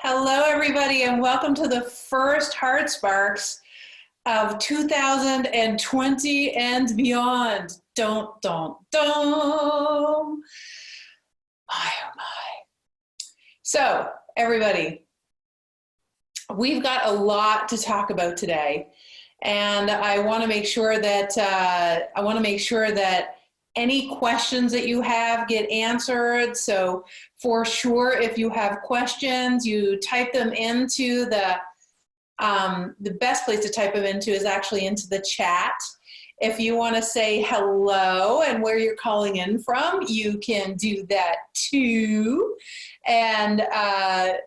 Hello, everybody, and welcome to the first Heart Sparks of 2020 and beyond. My, oh my. So, everybody, we've got a lot to talk about today, and I want to make sure that any questions that you have get answered. So for sure, if you have questions, you type them into the best place to type them into is actually into the chat. If you want to say hello and where you're calling in from, you can do that too. And I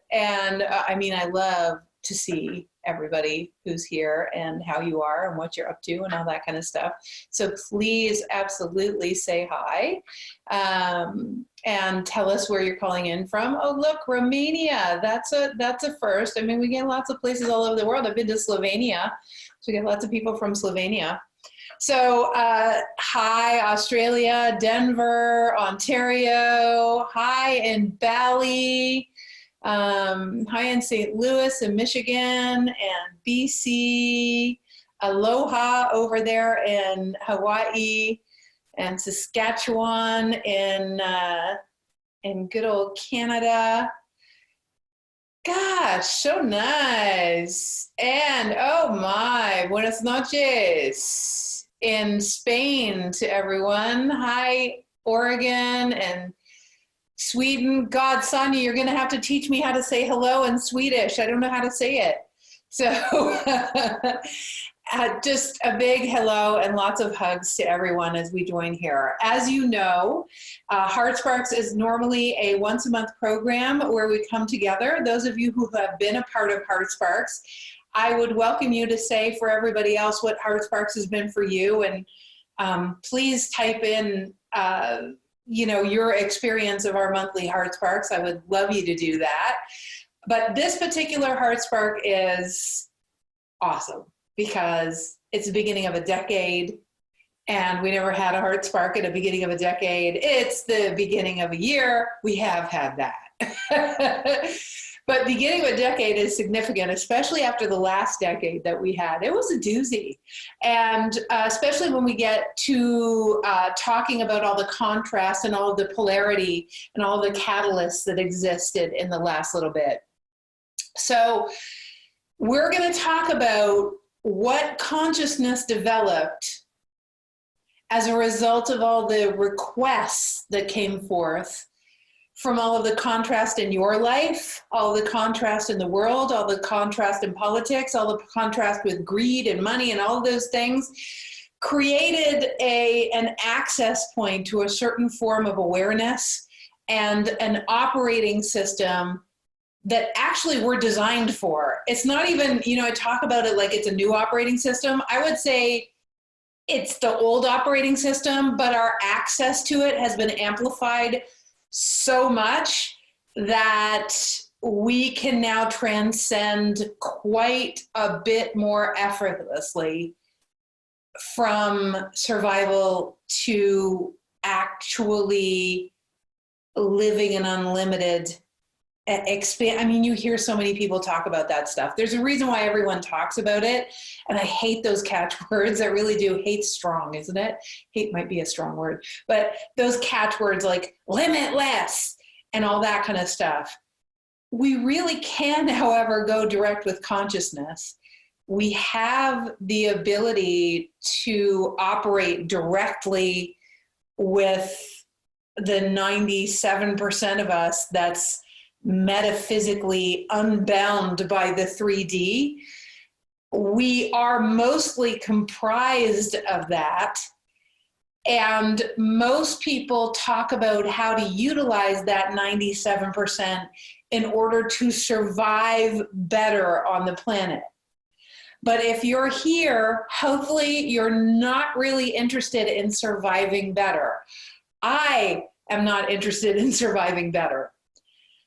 mean, I love to see everybody who's here and how you are and what you're up to and all that kind of stuff. So please absolutely say hi and tell us where you're calling in from. Oh, look, Romania. That's a first. I mean, we get lots of places all over the world. I've been to Slovenia, so we get lots of people from Slovenia. So hi, Australia, Denver, Ontario. Hi in Bali. Hi in St. Louis in Michigan and BC, aloha over there in Hawaii and Saskatchewan in good old Canada. Gosh, so nice. And oh my, buenas noches in Spain to everyone. Hi, Oregon and Sweden. God, Sonia, you're going to have to teach me how to say hello in Swedish. I don't know how to say it. So just a big hello and lots of hugs to everyone as we join here. As you know, Heart Sparks is normally a once-a-month program where we come together. Those of you who have been a part of Heart Sparks, I would welcome you to say for everybody else what Heart Sparks has been for you. And please type in your experience of our monthly Heart Sparks. I would love you to do that. But this particular Heart Spark is awesome because it's the beginning of a decade and we never had a Heart Spark at the beginning of a decade. It's the beginning of a year. We have had that. But beginning of a decade is significant, especially after the last decade that we had. It was a doozy. And especially when we get to talking about all the contrast and all of the polarity and all the catalysts that existed in the last little bit. So we're going to talk about what consciousness developed as a result of all the requests that came forth from all of the contrast in your life, all the contrast in the world, all the contrast in politics, all the contrast with greed and money and all of those things, created an access point to a certain form of awareness and an operating system that actually we're designed for. It's not even, I talk about it like it's a new operating system. I would say it's the old operating system, but our access to it has been amplified so much that we can now transcend quite a bit more effortlessly from survival to actually living an unlimited expand. I mean, you hear so many people talk about that stuff. There's a reason why everyone talks about it. And I hate those catchwords. I really do. Hate's strong, isn't it? Hate might be a strong word, but those catchwords like limitless and all that kind of stuff. We really can, however, go direct with consciousness. We have the ability to operate directly with the 97% of us that's metaphysically unbound by the 3D. We are mostly comprised of that. And most people talk about how to utilize that 97% in order to survive better on the planet. But if you're here, hopefully you're not really interested in surviving better. I am not interested in surviving better.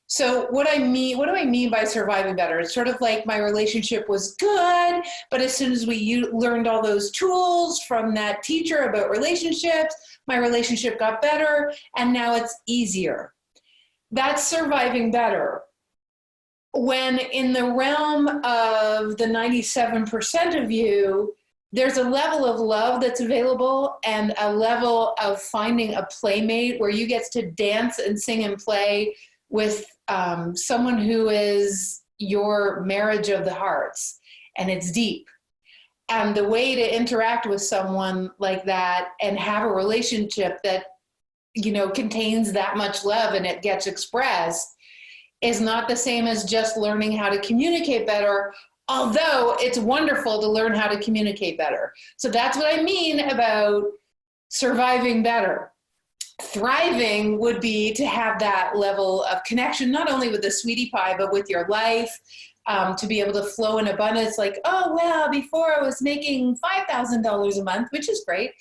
So what do I mean by surviving better? It's sort of like my relationship was good, but as soon as we learned all those tools from that teacher about relationships, my relationship got better, and now it's easier. That's surviving better. when in the realm of the 97% of you, there's a level of love that's available and a level of finding a playmate where you get to dance and sing and play with someone who is your marriage of the hearts, and it's deep. And the way to interact with someone like that and have a relationship that, you know, contains that much love and it gets expressed is not the same as just learning how to communicate better, although it's wonderful to learn how to communicate better. So that's what I mean about surviving better. Thriving would be to have that level of connection, not only with the sweetie pie, but with your life, to be able to flow in abundance. Like, oh, well, before I was making $5,000 a month, which is great.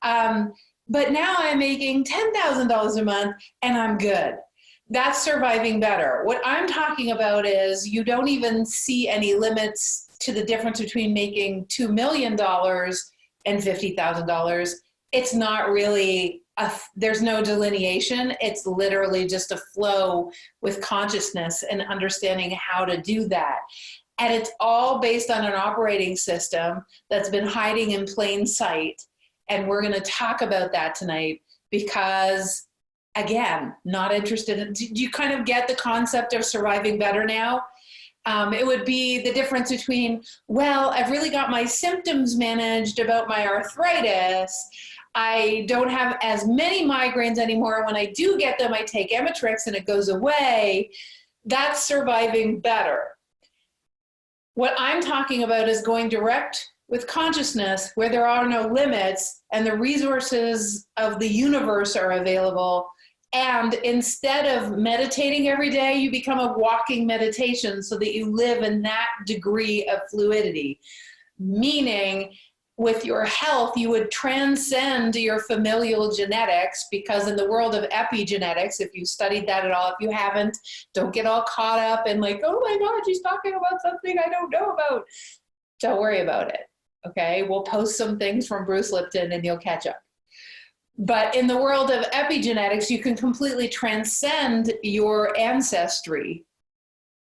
But now I'm making $10,000 a month and I'm good. That's surviving better. What I'm talking about is you don't even see any limits to the difference between making $2 million and $50,000. It's not really, there's no delineation. It's literally just a flow with consciousness and understanding how to do that. And it's all based on an operating system that's been hiding in plain sight. And we're going to talk about that tonight because, again, not interested in, do you kind of get the concept of surviving better now? It would be the difference between, well, I've really got my symptoms managed about my arthritis. I don't have as many migraines anymore. When I do get them, I take Emitrix and it goes away. That's surviving better. What I'm talking about is going direct with consciousness where there are no limits and the resources of the universe are available. And instead of meditating every day, you become a walking meditation so that you live in that degree of fluidity. Meaning, with your health, you would transcend your familial genetics, because in the world of epigenetics, if you studied that at all, if you haven't, don't get all caught up in like, oh my God, she's talking about something I don't know about. Don't worry about it, okay? We'll post some things from Bruce Lipton and you'll catch up. But in the world of epigenetics, you can completely transcend your ancestry.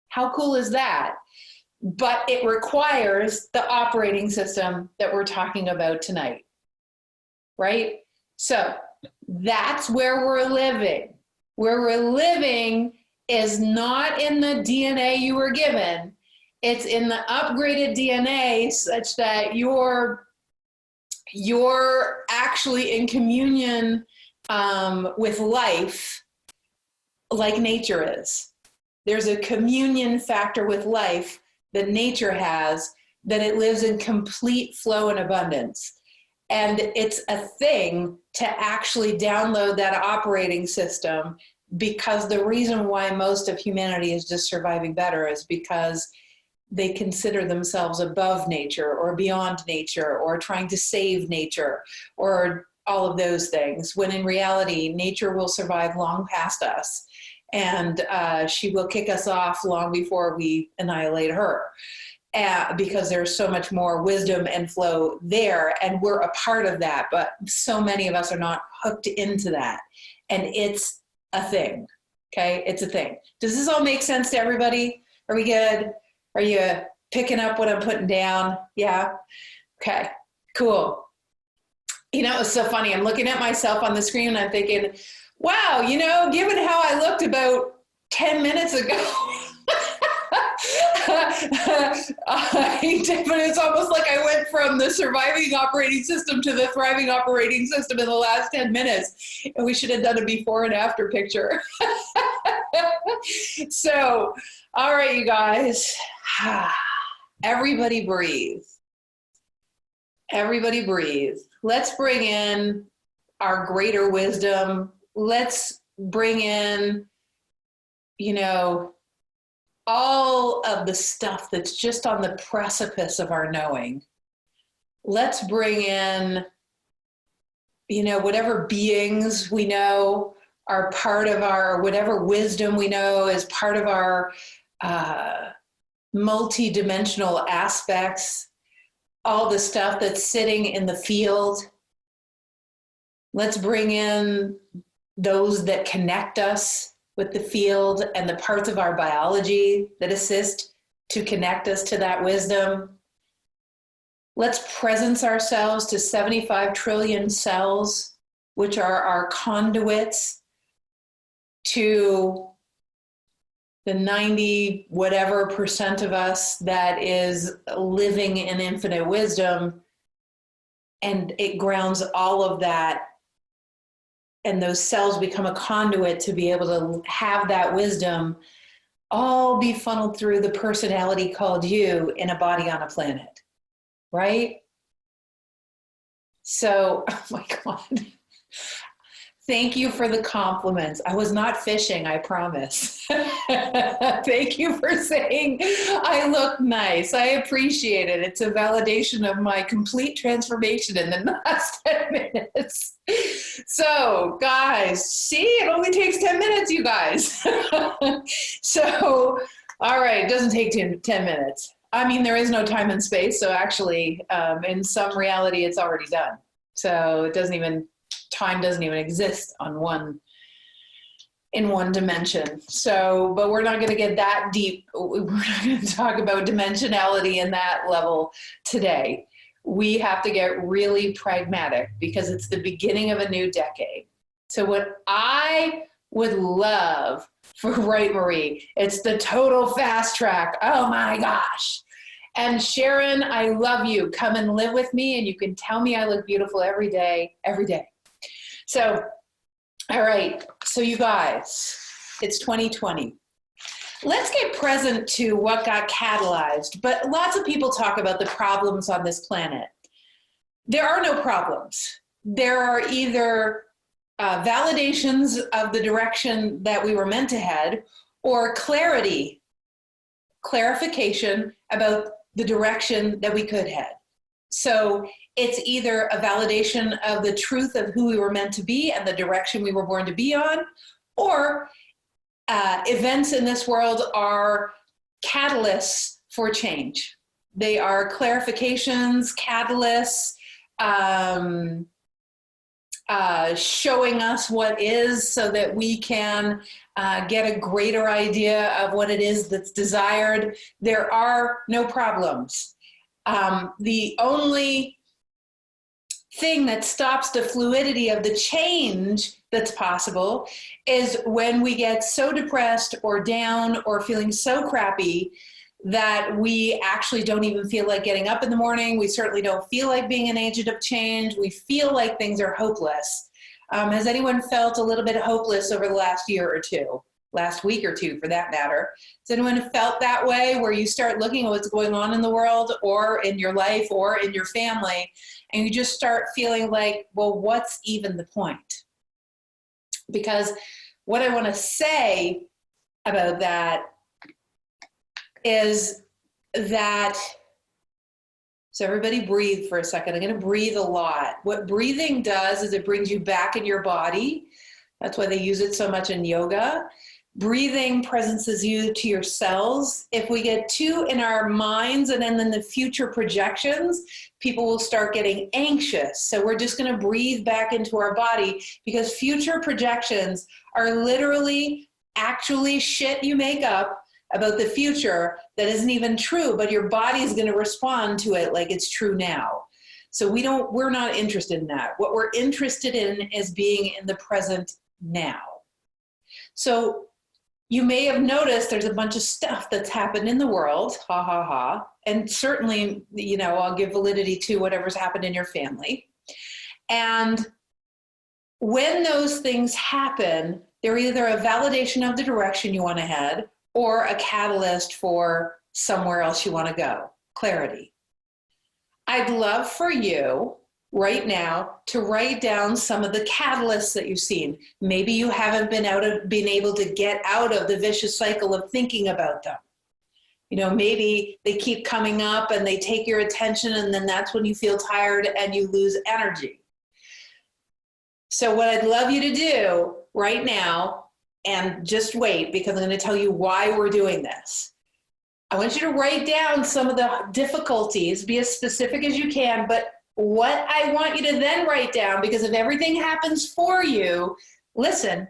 How cool is that? But it requires the operating system that we're talking about tonight, right? So that's where we're living. Where we're living is not in the DNA you were given. It's in the upgraded DNA such that you're actually in communion with life like nature is. There's a communion factor with life that nature has, that it lives in complete flow and abundance. And it's a thing to actually download that operating system, because the reason why most of humanity is just surviving better is because they consider themselves above nature or beyond nature or trying to save nature or all of those things, when in reality, nature will survive long past us. And she will kick us off long before we annihilate her, because there's so much more wisdom and flow there, and we're a part of that, but so many of us are not hooked into that. And it's a thing, okay? It's a thing. Does this all make sense to everybody? Are we good? Are you picking up what I'm putting down? Yeah? Okay, cool. You know, it's so funny. I'm looking at myself on the screen and I'm thinking, wow, you know, given how I looked about 10 minutes ago, it's almost like I went from the surviving operating system to the thriving operating system in the last 10 minutes. And we should have done a before and after picture. So, all right, you guys, everybody breathe. Everybody breathe. Let's bring in our greater wisdom. Let's bring in, you know, all of the stuff that's just on the precipice of our knowing. Let's bring in, you know, whatever beings we know are part of our, whatever wisdom we know is part of our multi-dimensional aspects, all the stuff that's sitting in the field. Let's bring in those that connect us with the field and the parts of our biology that assist to connect us to that wisdom. Let's presence ourselves to 75 trillion cells, which are our conduits to the 90 whatever percent of us that is living in infinite wisdom. And it grounds all of that. And those cells become a conduit to be able to have that wisdom all be funneled through the personality called you in a body on a planet, right? So, oh my God. Thank you for the compliments. I was not fishing, I promise. Thank you for saying I look nice. I appreciate it. It's a validation of my complete transformation in the last 10 minutes. So, guys, see, it only takes 10 minutes, you guys. So, all right, it doesn't take 10 minutes. I mean, there is no time and space. So actually, in some reality, it's already done. So it doesn't even, time doesn't even exist in one dimension. So, but we're not going to get that deep. We're not going to talk about dimensionality in that level today. We have to get really pragmatic because it's the beginning of a new decade. So what I would love for Right Marie, it's the total fast track. Oh my gosh. And Sharon, I love you. Come and live with me and you can tell me I look beautiful every day, every day. So, all right. So you guys, it's 2020. Let's get present to what got catalyzed. But lots of people talk about the problems on this planet. There are no problems. There are either validations of the direction that we were meant to head or clarification about the direction that we could head. So it's either a validation of the truth of who we were meant to be and the direction we were born to be on, or events in this world are catalysts for change. They are clarifications, catalysts, showing us what is so that we can get a greater idea of what it is that's desired. There are no problems. The only thing that stops the fluidity of the change that's possible is when we get so depressed or down or feeling so crappy that we actually don't even feel like getting up in the morning. We certainly don't feel like being an agent of change. We feel like things are hopeless. Has anyone felt a little bit hopeless over the last year or two? Last week or two, for that matter? Has anyone felt that way, where you start looking at what's going on in the world or in your life or in your family, and you just start feeling like, well, what's even the point? Because what I want to say about that is that, so everybody breathe for a second. I'm going to breathe a lot. What breathing does is it brings you back in your body. That's why they use it so much in yoga. Breathing presences you to your cells. If we get too in our minds and then in the future projections, people will start getting anxious. So we're just going to breathe back into our body, because future projections are literally actually shit you make up about the future that isn't even true, but your body is going to respond to it like it's true now. So we're not interested in that. What we're interested in is being in the present now. So you may have noticed there's a bunch of stuff that's happened in the world, ha ha ha, and certainly, I'll give validity to whatever's happened in your family. And when those things happen, they're either a validation of the direction you want to head or a catalyst for somewhere else you want to go, clarity. I'd love for you right now to write down some of the catalysts that you've seen. Maybe you haven't been able to get out of the vicious cycle of thinking about them. Maybe they keep coming up and they take your attention, and then that's when you feel tired and you lose energy. So what I'd love you to do right now, and just wait, because I'm going to tell you why we're doing this. I want you to write down some of the difficulties, be as specific as you can, but what I want you to then write down, because if everything happens for you, listen,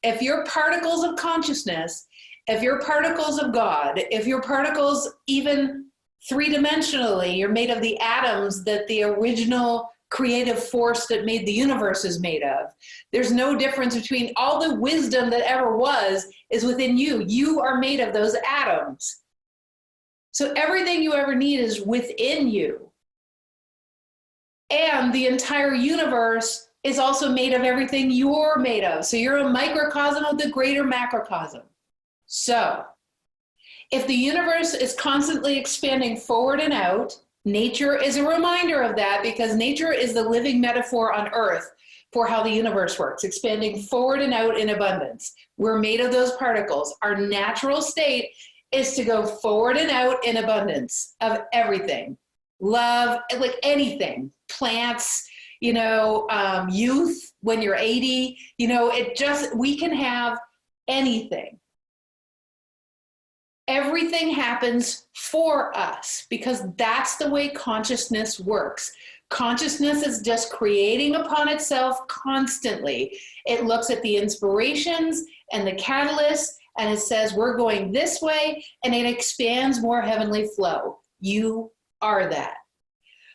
if you're particles of consciousness, if you're particles of God, if you're particles even three-dimensionally, you're made of the atoms that the original creative force that made the universe is made of. There's no difference between all the wisdom that ever was is within you. You are made of those atoms. So everything you ever need is within you. And the entire universe is also made of everything you're made of. So you're a microcosm of the greater macrocosm. So if the universe is constantly expanding forward and out, nature is a reminder of that, because nature is the living metaphor on earth for how the universe works, expanding forward and out in abundance. We're made of those particles. Our natural state is to go forward and out in abundance of everything. Love, like anything, plants, youth when you're 80, we can have anything. Everything happens for us because that's the way consciousness works. Consciousness is just creating upon itself constantly. It looks at the inspirations and the catalysts and it says, we're going this way, and it expands more heavenly flow. You are that.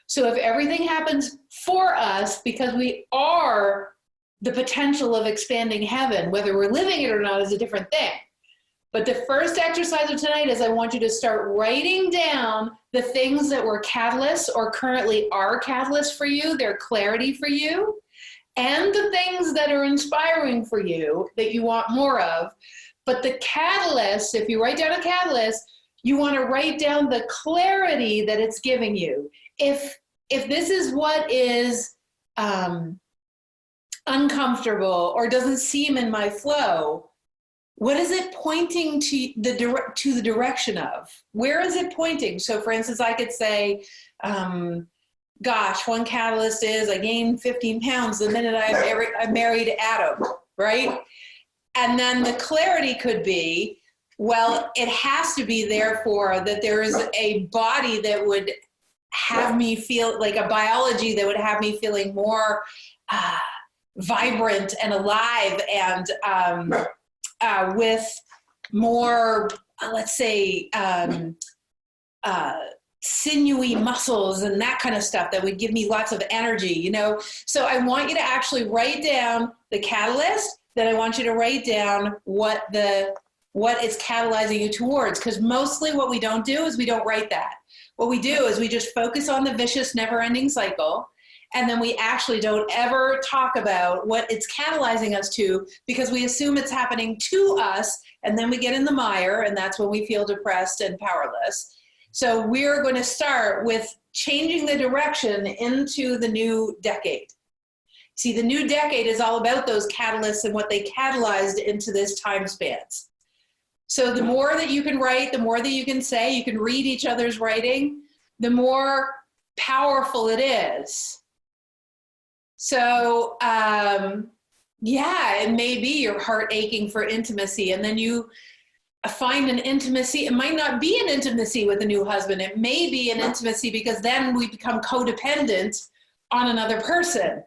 So if everything happens for us because we are the potential of expanding heaven, whether we're living it or not is a different thing. But the first exercise of tonight is I want you to start writing down the things that were catalysts or currently are catalysts for you, their clarity for you, and the things that are inspiring for you that you want more of. But the catalyst, if you write down a catalyst, you want to write down the clarity that it's giving you. If this is what is uncomfortable or doesn't seem in my flow, what is it pointing to the direction of? Where is it pointing? So for instance, I could say, gosh, one catalyst is I gained 15 pounds the minute I married Adam, right? And then the clarity could be, well, it has to be therefore that there is a body that would have me feel like a biology that would have me feeling more vibrant and alive and with more, let's say, sinewy muscles and that kind of stuff that would give me lots of energy, So I want you to actually write down the catalyst, then I want you to write down what is catalyzing you towards, because mostly what we don't do is we don't write that. What we do is we just focus on the vicious, never-ending cycle, and then we actually don't ever talk about what it's catalyzing us to because we assume it's happening to us, and then we get in the mire, and that's when we feel depressed and powerless. So we're going to start with changing the direction into the new decade. See, the new decade is all about those catalysts and what they catalyzed into this time spans. So the more that you can write, the more that you can say, you can read each other's writing, the more powerful it is. So, it may be your heart aching for intimacy, and then you find an intimacy. It might not be an intimacy with a new husband. It may be an intimacy because then we become codependent on another person.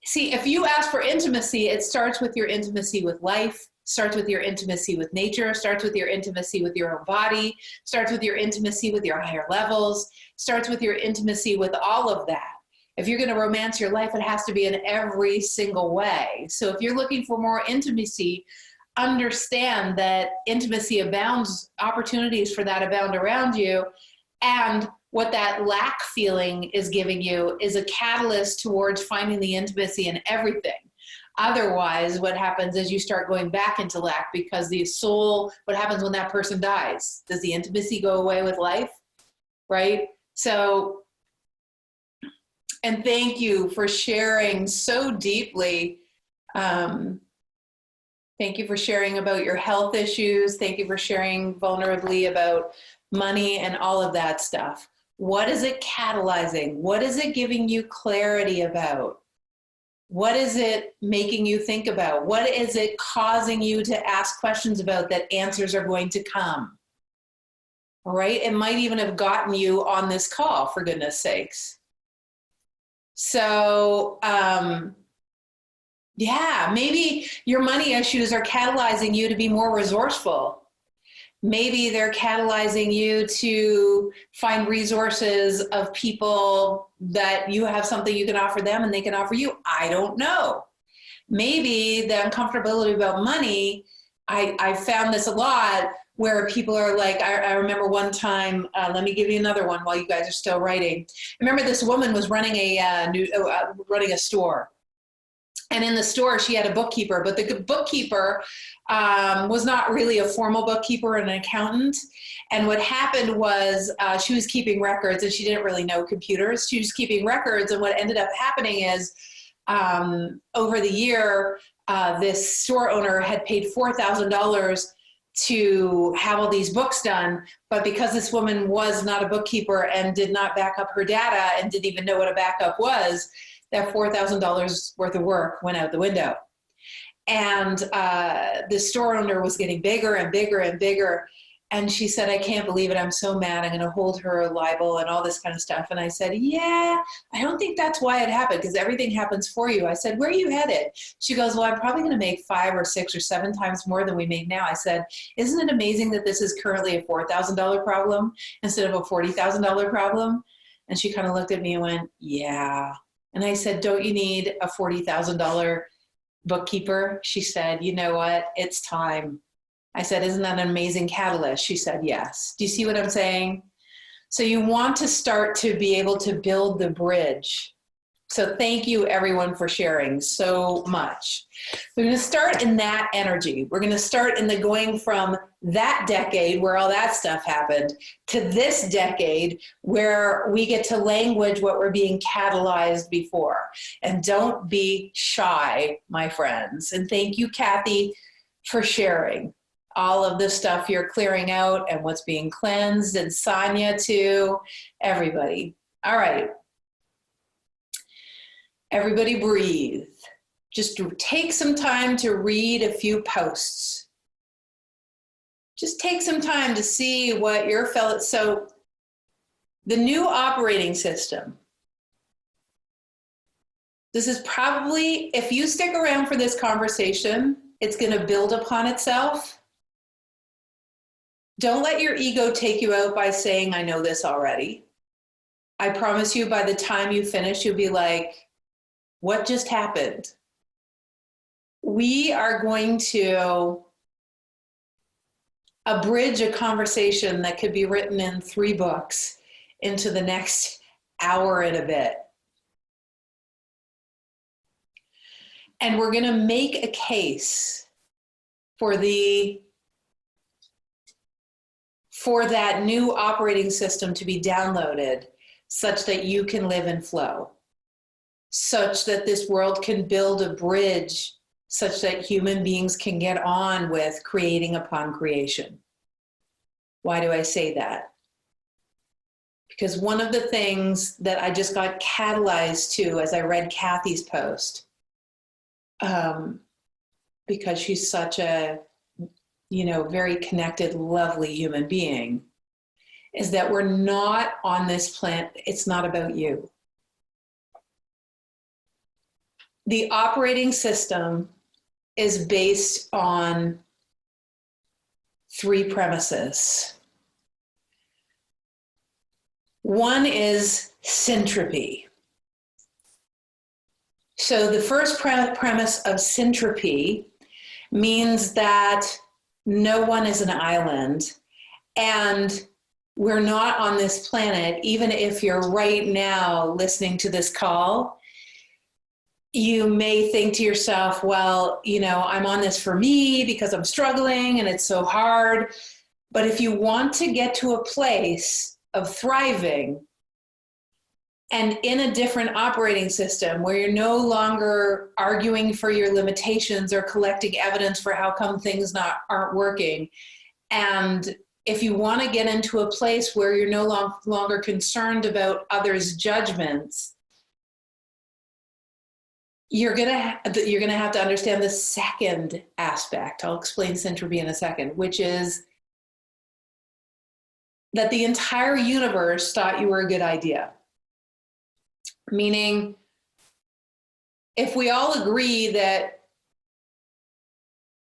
See, if you ask for intimacy, it starts with your intimacy with life, starts with your intimacy with nature, starts with your intimacy with your own body, starts with your intimacy with your higher levels, starts with your intimacy with all of that. If you're going to romance your life, it has to be in every single way. So if you're looking for more intimacy, understand that intimacy abounds, opportunities for that abound around you, and what that lack feeling is giving you is a catalyst towards finding the intimacy in everything. Otherwise, what happens is you start going back into lack because the soul, what happens when that person dies? Does the intimacy go away with life? Right? So, and thank you for sharing so deeply. Thank you for sharing about your health issues. Thank you for sharing vulnerably about money and all of that stuff. What is it catalyzing? What is it giving you clarity about? What is it making you think about? What is it causing you to ask questions about that answers are going to come? All right? It might even have gotten you on this call, for goodness sakes. So, Yeah, maybe your money issues are catalyzing you to be more resourceful. Maybe they're catalyzing you to find resources of people that you have something you can offer them and they can offer you. I don't know. Maybe the uncomfortability about money, I found this a lot where people are like, I remember one time, let me give you another one while you guys are still writing. I remember this woman was running running a store. And in the store, she had a bookkeeper, but the bookkeeper was not really a formal bookkeeper, an accountant. And what happened was she was keeping records, and she didn't really know computers. She was keeping records, and what ended up happening is over the year, this store owner had paid $4,000 to have all these books done, but because this woman was not a bookkeeper and did not back up her data and didn't even know what a backup was, that $4,000 worth of work went out the window. And the store owner was getting bigger and bigger and bigger. And she said, I can't believe it. I'm so mad. I'm going to hold her liable and all this kind of stuff. And I said, yeah, I don't think that's why it happened, because everything happens for you. I said, where are you headed? She goes, well, I'm probably going to make 5 or 6 or 7 times more than we make now. I said, isn't it amazing that this is currently a $4,000 problem instead of a $40,000 problem? And she kind of looked at me and went, yeah. And I said, don't you need a $40,000 bookkeeper? She said, you know what? It's time. I said, isn't that an amazing catalyst? She said, yes. Do you see what I'm saying? So you want to start to be able to build the bridge. So thank you everyone for sharing so much. We're going to start in that energy. We're going to start in the going from that decade where all that stuff happened to this decade where we get to language what we're being catalyzed before. And don't be shy, my friends. And thank you, Kathy, for sharing all of the stuff you're clearing out and what's being cleansed, and Sonia too, everybody. All right. Everybody breathe. Just take some time to read a few posts. Just take some time to see what your fellow, so the new operating system. This is probably, if you stick around for this conversation, it's going to build upon itself. Don't let your ego take you out by saying, I know this already. I promise you by the time you finish, you'll be like, what just happened? We are going to abridge a conversation that could be written in 3 books into the next hour and a bit. And we're going to make a case for that new operating system to be downloaded such that you can live in flow, such that this world can build a bridge, such that human beings can get on with creating upon creation. Why do I say that? Because one of the things that I just got catalyzed to as I read Kathy's post, because she's such a, very connected, lovely human being, is that we're not on this planet. It's not about you. The operating system is based on 3 premises. One is syntropy. So the first premise of syntropy means that no one is an island, and we're not on this planet. Even if you're right now listening to this call, you may think to yourself, well, I'm on this for me because I'm struggling and it's so hard. But if you want to get to a place of thriving and in a different operating system where you're no longer arguing for your limitations or collecting evidence for how come things aren't working, and if you want to get into a place where you're no longer concerned about others' judgments, you're gonna have to understand the second aspect. I'll explain syntropy in a second, which is that the entire universe thought you were a good idea. Meaning, if we all agree that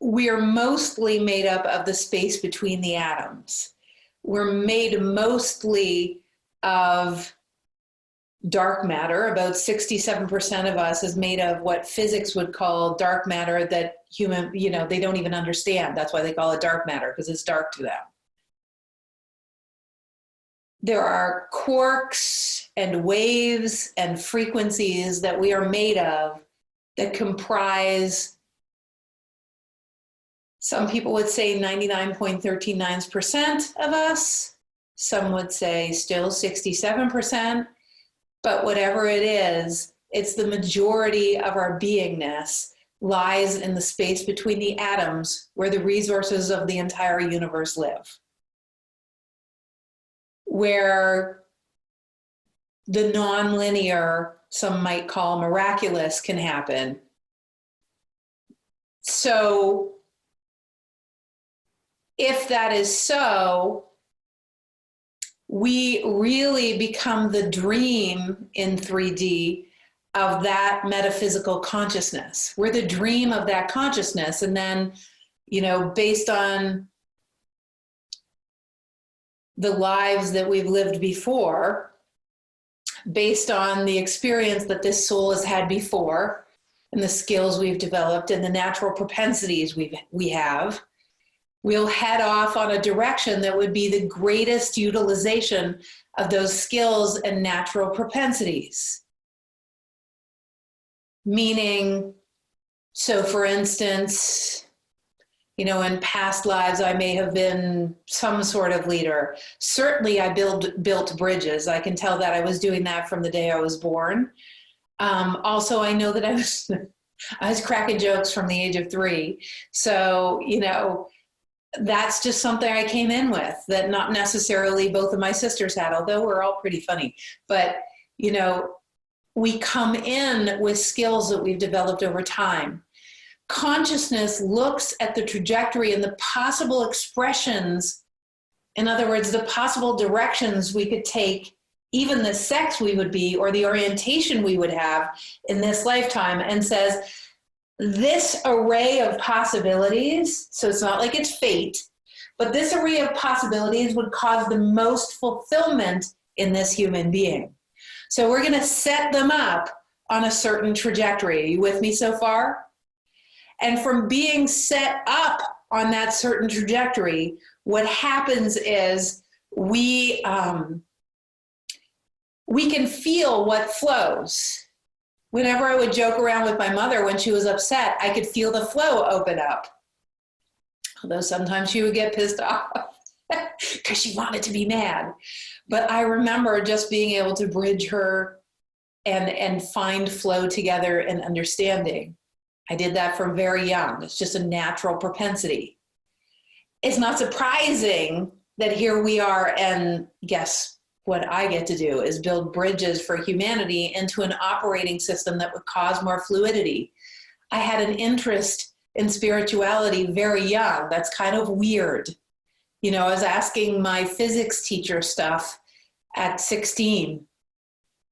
we are mostly made up of the space between the atoms, we're made mostly of dark matter. About 67% of us is made of what physics would call dark matter that they don't even understand. That's why they call it dark matter, because it's dark to them. There are quarks and waves and frequencies that we are made of that comprise, some people would say 99.39% of us. Some would say still 67%. But whatever it is, it's the majority of our beingness lies in the space between the atoms where the resources of the entire universe live. Where the nonlinear, some might call miraculous, can happen. So if that is so, we really become the dream in 3D of that metaphysical consciousness. We're the dream of that consciousness. And then, based on the lives that we've lived before, based on the experience that this soul has had before, and the skills we've developed and the natural propensities we have, we'll head off on a direction that would be the greatest utilization of those skills and natural propensities. Meaning, so for instance, in past lives, I may have been some sort of leader. Certainly I built bridges. I can tell that I was doing that from the day I was born. Also, I know that I was cracking jokes from the age of 3. So, that's just something I came in with that not necessarily both of my sisters had, although we're all pretty funny. But, we come in with skills that we've developed over time. Consciousness looks at the trajectory and the possible expressions, in other words, the possible directions we could take, even the sex we would be or the orientation we would have in this lifetime, and says, this array of possibilities, so it's not like it's fate, but this array of possibilities would cause the most fulfillment in this human being. So we're going to set them up on a certain trajectory. Are you with me so far? And from being set up on that certain trajectory, what happens is we can feel what flows. Whenever I would joke around with my mother when she was upset, I could feel the flow open up. Although sometimes she would get pissed off because she wanted to be mad. But I remember just being able to bridge her and find flow together and understanding. I did that from very young. It's just a natural propensity. It's not surprising that here we are, and guess what I get to do is build bridges for humanity into an operating system that would cause more fluidity. I had an interest in spirituality very young. That's kind of weird. I was asking my physics teacher stuff at 16.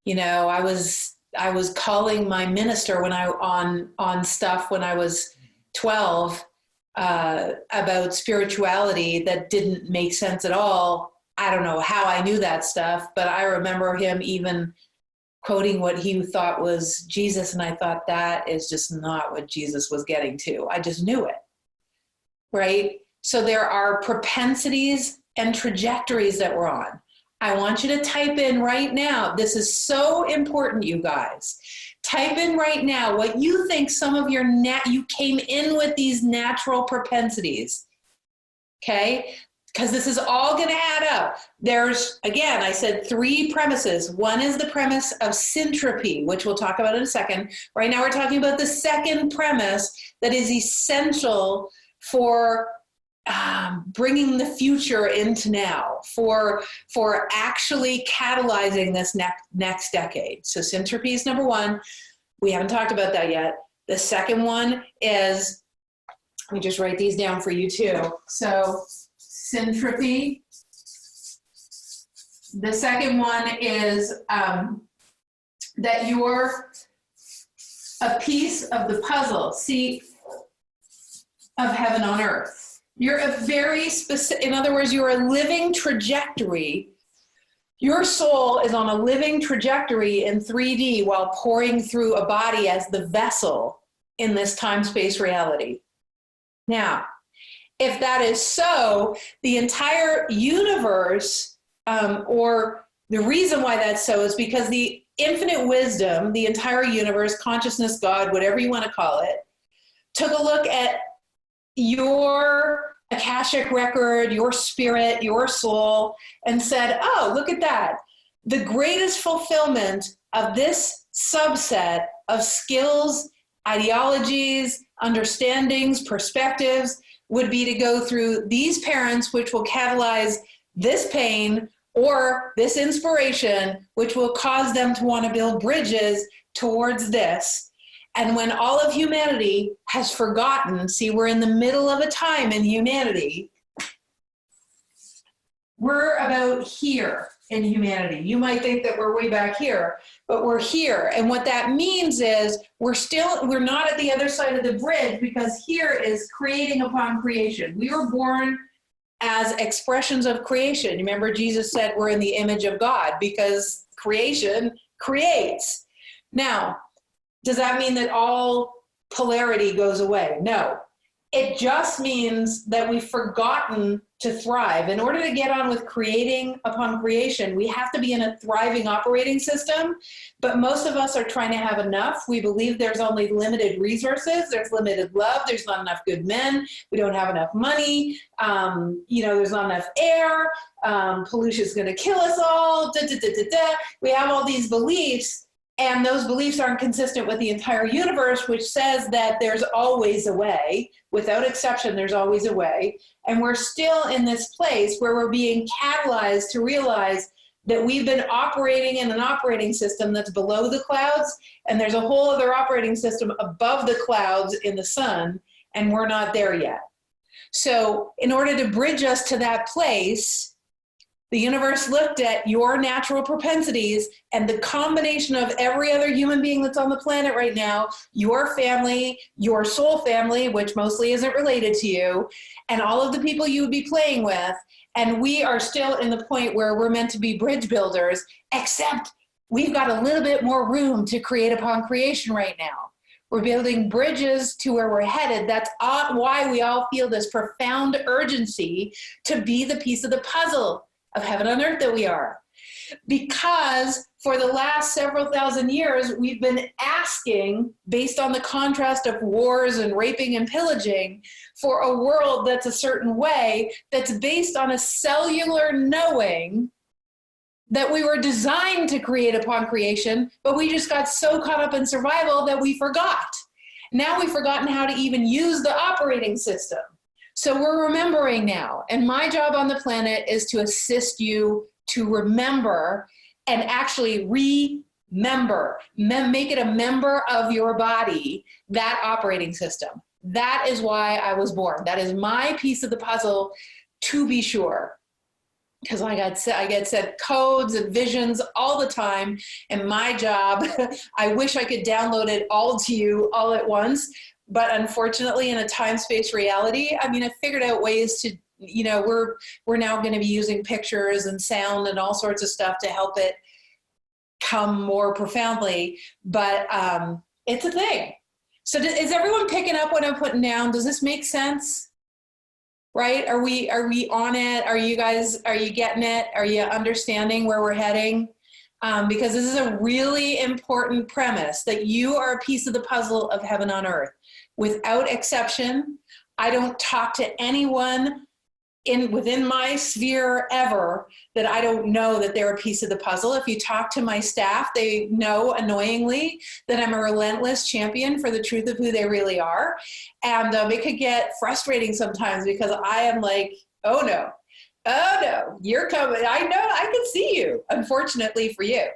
I was calling my minister on stuff when I was 12 about spirituality that didn't make sense at all. I don't know how I knew that stuff, but I remember him even quoting what he thought was Jesus, and I thought that is just not what Jesus was getting to. I just knew it, right? So there are propensities and trajectories that we're on. I want you to type in right now. This is so important, you guys. Type in right now what you think some of your you came in with these natural propensities, okay? Because this is all going to add up. There's, again, I said 3 premises. One is the premise of syntropy, which we'll talk about in a second. Right now we're talking about the second premise that is essential for bringing the future into now, for actually catalyzing this next decade. So syntropy is number 1. We haven't talked about that yet. The second one is, let me just write these down for you too. So syntropy. The second one is that your a piece of the puzzle, see, of heaven on earth. You're a very specific, in other words, you're a living trajectory. Your soul is on a living trajectory in 3D while pouring through a body as the vessel in this time-space reality. Now, if that is so, the entire universe, or the reason why that's so is because the infinite wisdom, the entire universe, consciousness, God, whatever you want to call it, took a look at your Akashic record, your spirit, your soul, and said, oh, look at that. The greatest fulfillment of this subset of skills, ideologies, understandings, perspectives would be to go through these parents, which will catalyze this pain or this inspiration, which will cause them to want to build bridges towards this. And when all of humanity has forgotten, see, we're in the middle of a time in humanity. We're about here in humanity. You might think that we're way back here, but we're here. And what that means is we're not at the other side of the bridge, because here is creating upon creation. We were born as expressions of creation. Remember, Jesus said we're in the image of God because creation creates. Now, does that mean that all polarity goes away? No. It just means that we've forgotten to thrive. In order to get on with creating upon creation, we have to be in a thriving operating system, but most of us are trying to have enough. We believe there's only limited resources, there's limited love, there's not enough good men, we don't have enough money, there's not enough air, pollution's gonna kill us all, We have all these beliefs, and those beliefs aren't consistent with the entire universe, which says that there's always a way. Without exception, there's always a way. And we're still in this place where we're being catalyzed to realize that we've been operating in an operating system that's below the clouds, and there's a whole other operating system above the clouds in the sun, and we're not there yet. So in order to bridge us to that place, the universe looked at your natural propensities and the combination of every other human being that's on the planet right now, your family, your soul family, which mostly isn't related to you, and all of the people you would be playing with. And we are still in the point where we're meant to be bridge builders, except we've got a little bit more room to create upon creation right now. We're building bridges to where we're headed. That's why we all feel this profound urgency to be the piece of the puzzle of heaven on earth that we are. Because for the last several thousand years, we've been asking, based on the contrast of wars and raping and pillaging, for a world that's a certain way, that's based on a cellular knowing that we were designed to create upon creation, but we just got so caught up in survival that we forgot. Now we've forgotten how to even use the operating system. So we're remembering now, and my job on the planet is to assist you to remember and actually remember, make it a member of your body, that operating system. That is why I was born. That is my piece of the puzzle, to be sure. Because I get sent codes and visions all the time, and my job, I wish I could download it all to you all at once. But unfortunately, in a time-space reality, I mean, I figured out ways to, we're now going to be using pictures and sound and all sorts of stuff to help it come more profoundly. But it's a thing. So is everyone picking up what I'm putting down? Does this make sense? Right? Are we on it? Are you getting it? Are you understanding where we're heading? Because this is a really important premise, that you are a piece of the puzzle of heaven on earth. Without exception, I don't talk to anyone within my sphere ever that I don't know that they're a piece of the puzzle. If you talk to my staff, they know, annoyingly, that I'm a relentless champion for the truth of who they really are. And it could get frustrating sometimes, because I am like, oh no, you're coming. I know, I can see you, unfortunately for you.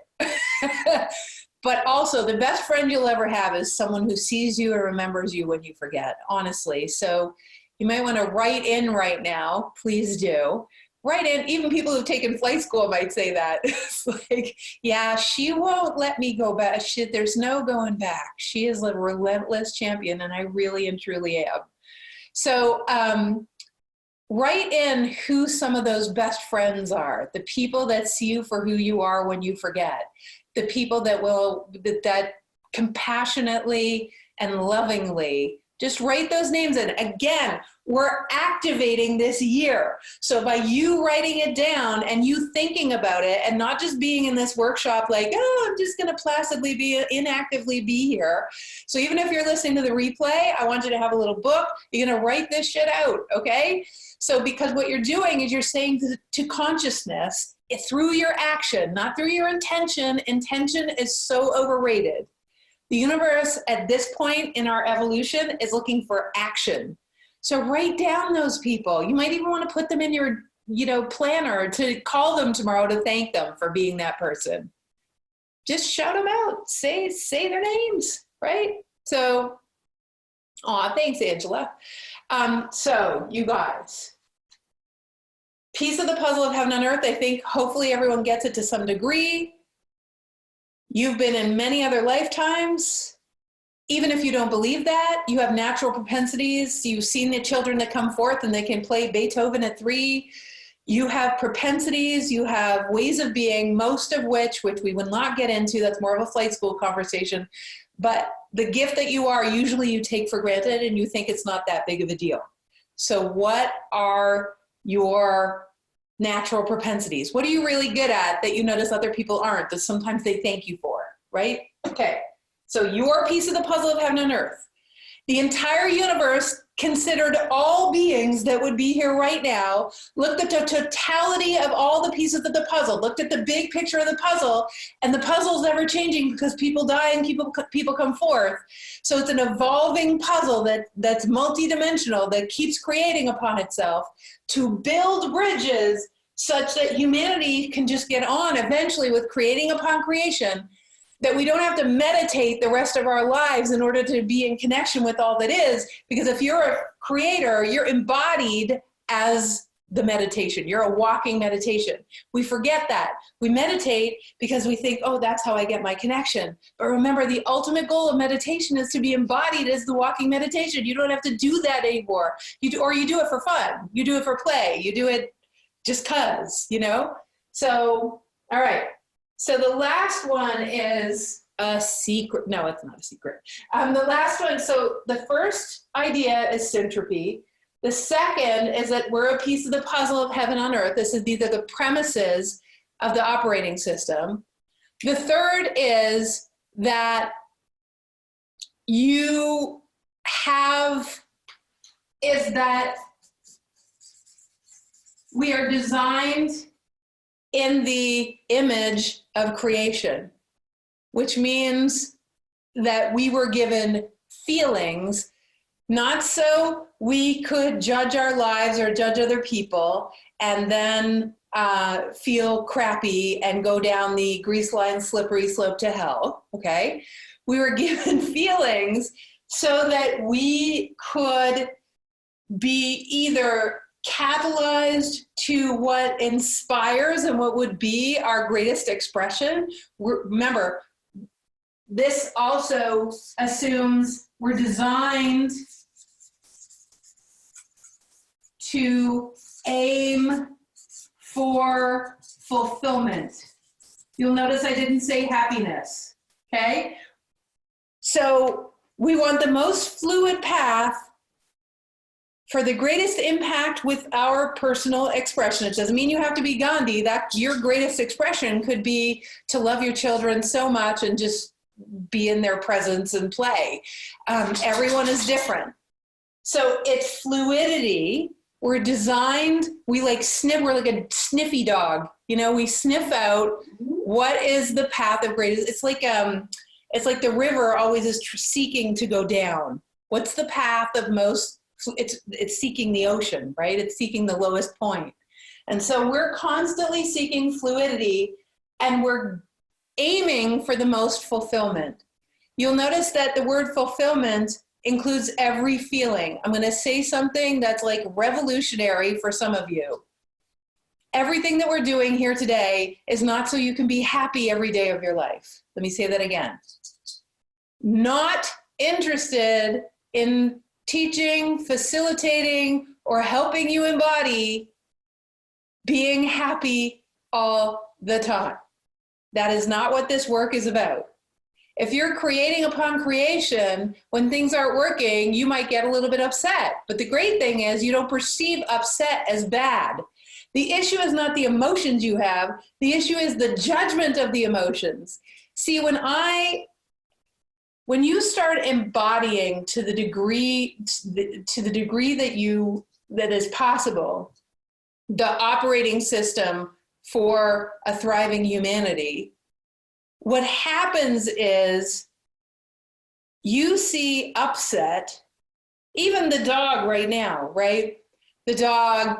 But also, the best friend you'll ever have is someone who sees you and remembers you when you forget, honestly. So you might want to write in right now, please do. right in, even people who've taken flight school might say that. It's like, yeah, she won't let me go back. There's no going back. She is a relentless champion, and I really and truly am. So write in who some of those best friends are, the people that see you for who you are when you forget, the people that compassionately and lovingly, just write those names in. Again, we're activating this year. So by you writing it down and you thinking about it and not just being in this workshop like, oh, I'm just going to placidly inactively be here. So even if you're listening to the replay, I want you to have a little book. You're going to write this shit out, okay? So because what you're doing is you're saying to consciousness, through your action, not through your intention. Intention is so overrated. The universe at this point in our evolution is looking for action. So write down those people. You might even want to put them in your, planner to call them tomorrow to thank them for being that person. Just shout them out. Say their names, right? So, thanks, Angela. So you guys, piece of the puzzle of heaven on earth. I think hopefully everyone gets it to some degree. You've been in many other lifetimes. Even if you don't believe that, you have natural propensities. You've seen the children that come forth and they can play Beethoven at 3. You have propensities, you have ways of being, most of which we will not get into. That's more of a flight school conversation. But the gift that you are, usually you take for granted and you think it's not that big of a deal. So what are your natural propensities? What are you really good at that you notice other people aren't, that sometimes they thank you for, right? Okay, so your piece of the puzzle of heaven and earth. The entire universe considered all beings that would be here right now, looked at the totality of all the pieces of the puzzle, looked at the big picture of the puzzle, and the puzzle's ever changing because people die and people come forth. So it's an evolving puzzle that's multidimensional, that keeps creating upon itself to build bridges such that humanity can just get on eventually with creating upon creation, that we don't have to meditate the rest of our lives in order to be in connection with all that is, because if you're a creator, you're embodied as the meditation. You're a walking meditation. We forget that. We meditate because we think, oh, that's how I get my connection. But remember, the ultimate goal of meditation is to be embodied as the walking meditation. You don't have to do that anymore. You do it for fun. You do it for play. You do it just cause, So, all right. So the last one is a secret. No, it's not a secret. The last one, so the first idea is syntropy. The second is that we're a piece of the puzzle of heaven on earth. These are the premises of the operating system. The third is that we are designed in the image of creation, which means that we were given feelings, not so we could judge our lives or judge other people and then feel crappy and go down the grease-lined slippery slope to hell, okay? We were given feelings so that we could be either catalyzed to what inspires and what would be our greatest expression. Remember, this also assumes we're designed to aim for fulfillment. You'll notice I didn't say happiness, okay? So we want the most fluid path for the greatest impact with our personal expression. It doesn't mean you have to be Gandhi. That your greatest expression could be to love your children so much and just be in their presence and play. Everyone is different. So it's fluidity. We're designed, we're like a sniffy dog. We sniff out what is the path of greatest. It's like the river always is seeking to go down. What's the path of most? It's seeking the ocean, right? It's seeking the lowest point. And so we're constantly seeking fluidity and we're aiming for the most fulfillment. You'll notice that the word fulfillment includes every feeling. I'm going to say something that's like revolutionary for some of you. Everything that we're doing here today is not so you can be happy every day of your life. Let me say that again. Not interested in teaching, facilitating, or helping you embody being happy all the time. That is not what this work is about. If you're creating upon creation, when things aren't working, you might get a little bit upset. But the great thing is you don't perceive upset as bad. The issue is not the emotions you have. The issue is the judgment of the emotions. See, when you start embodying to the degree that is possible, the operating system for a thriving humanity, what happens is you see upset, even the dog right now, right? The dog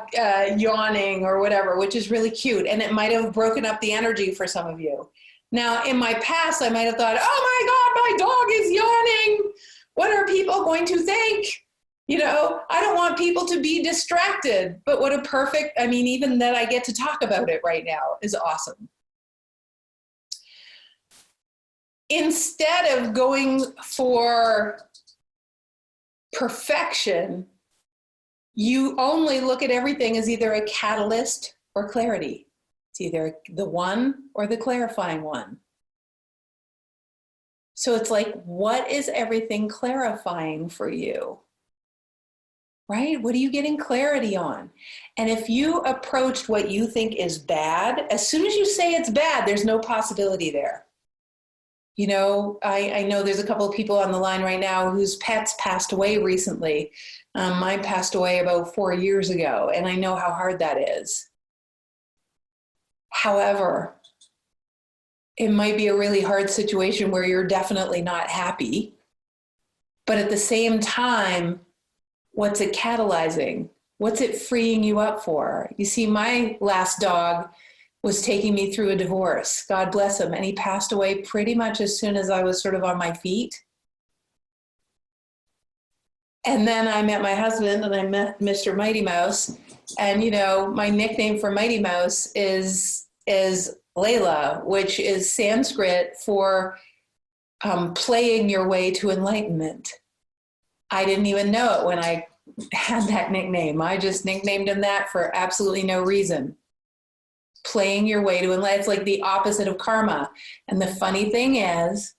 yawning or whatever, which is really cute. And it might have broken up the energy for some of you. Now, in my past, I might have thought, oh my God, my dog is yawning. What are people going to think? You know, I don't want people to be distracted. But what a perfect, I mean, even that I get to talk about it right now is awesome. Instead of going for perfection, you only look at everything as either a catalyst or clarity. It's either the one or the clarifying one. So it's like, what is everything clarifying for you? Right? What are you getting clarity on? And if you approached what you think is bad, as soon as you say it's bad, there's no possibility there. You know, I know there's a couple of people on the line right now whose pets passed away recently. Mine passed away about 4 years ago, and I know how hard that is. However, it might be a really hard situation where you're definitely not happy, but at the same time, what's it catalyzing? What's it freeing you up for? You see, my last dog was taking me through a divorce. God bless him. And he passed away pretty much as soon as I was sort of on my feet. And then I met my husband and I met Mr. Mighty Mouse. And, you know, my nickname for Mighty Mouse is Leila, which is Sanskrit for playing your way to enlightenment. I didn't even know it when I had that nickname. I just nicknamed him that for absolutely no reason. Playing your way to enlightenment. It's like the opposite of karma. And the funny thing is,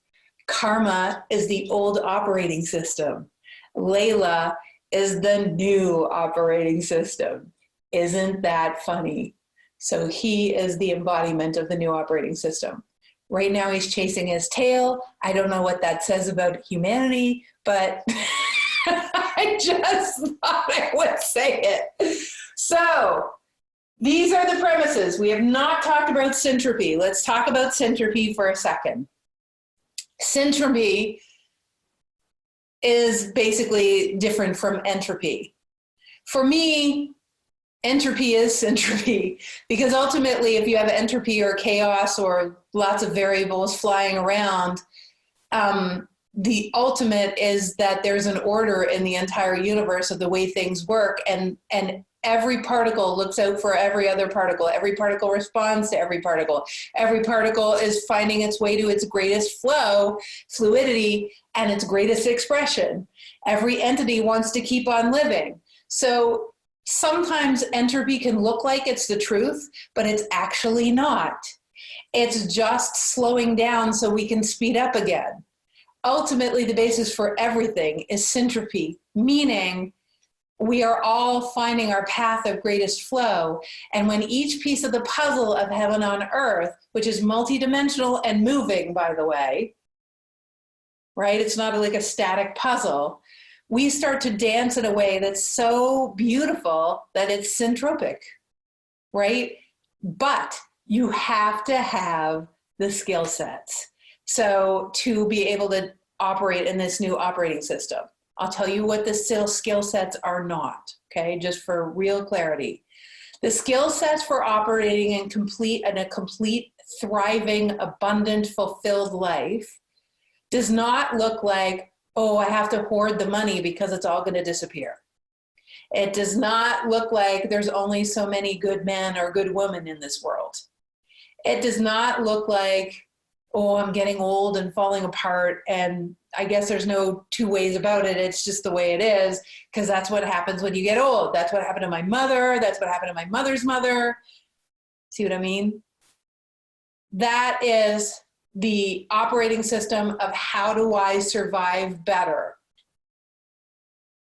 karma is the old operating system. Leila is the new operating system. Isn't that funny? So he is the embodiment of the new operating system. Right now he's chasing his tail. I don't know what that says about humanity, but I just thought I would say it. So these are the premises. We have not talked about syntropy. Let's talk about syntropy for a second. Syntropy is basically different from entropy. For me, entropy is syntropy, because ultimately if you have entropy or chaos or lots of variables flying around, the ultimate is that there's an order in the entire universe of the way things work, and every particle looks out for every other particle. Every particle responds to every particle. Every particle is finding its way to its greatest flow, fluidity, and its greatest expression. Every entity wants to keep on living. So sometimes entropy can look like it's the truth, but it's actually not. It's just slowing down so we can speed up again. Ultimately, the basis for everything is syntropy, meaning we are all finding our path of greatest flow. And when each piece of the puzzle of heaven on earth, which is multidimensional and moving, by the way, right? It's not like a static puzzle. We start to dance in a way that's so beautiful that it's syntropic, right? But you have to have the skill sets. So to be able to operate in this new operating system, I'll tell you what the skill sets are not, okay? Just for real clarity. The skill sets for operating in a complete, thriving, abundant, fulfilled life does not look like, oh, I have to hoard the money because it's all going to disappear. It does not look like there's only so many good men or good women in this world. It does not look like, oh, I'm getting old and falling apart, and I guess there's no two ways about it. It's just the way it is, because that's what happens when you get old. That's what happened to my mother. That's what happened to my mother's mother. See what I mean? That is the operating system of how do I survive better?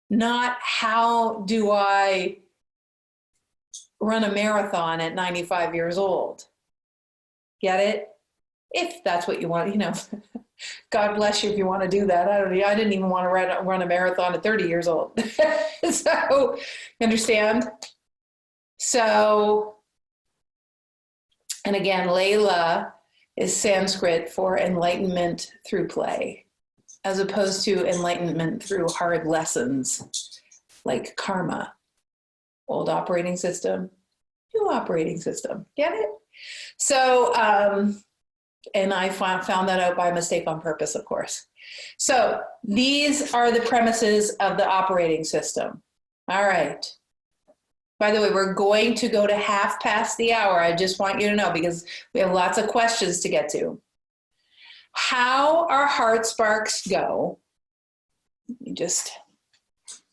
Not how do I run a marathon at 95 years old. Get it? If that's what you want, you know, God bless you if you want to do that. I didn't even want to run a marathon at 30 years old. So, understand? So, and again, Leila is Sanskrit for enlightenment through play, as opposed to enlightenment through hard lessons like karma. Old operating system, new operating system. Get it? So, and I found that out by mistake on purpose, of course. So these are the premises of the operating system. All right. By the way, we're going to go to half past the hour. I just want you to know, because we have lots of questions to get to. How our heart sparks go.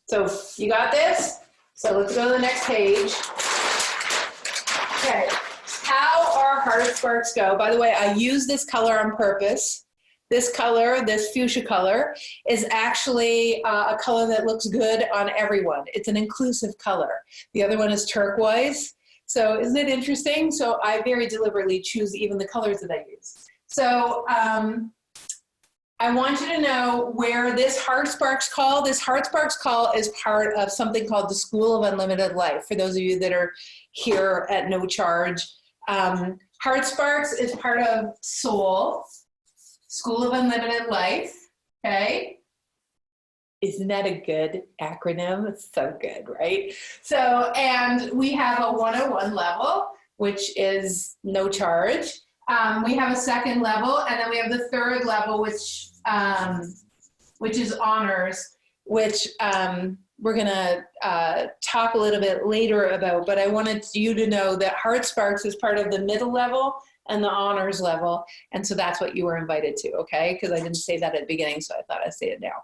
So you got this? So let's go to the next page. Okay. How our heart sparks go. By the way, I use this color on purpose. This color, this fuchsia color, is actually a color that looks good on everyone. It's an inclusive color. The other one is turquoise. So isn't it interesting? So I very deliberately choose even the colors that I use. So I want you to know where this Heart Sparks call. This Heart Sparks call is part of something called the School of Unlimited Life. For those of you that are here at no charge, Heart Sparks is part of Soul, School of Unlimited Life, okay? Isn't that a good acronym? It's so good, right? So, and we have a 101 level, which is no charge. We have a second level, and then we have the third level, which is honors, which we're gonna talk a little bit later about, but I wanted you to know that Heart Sparks is part of the middle level and the honors level, and so that's what you were invited to, okay? Because I didn't say that at the beginning, so I thought I'd say it now.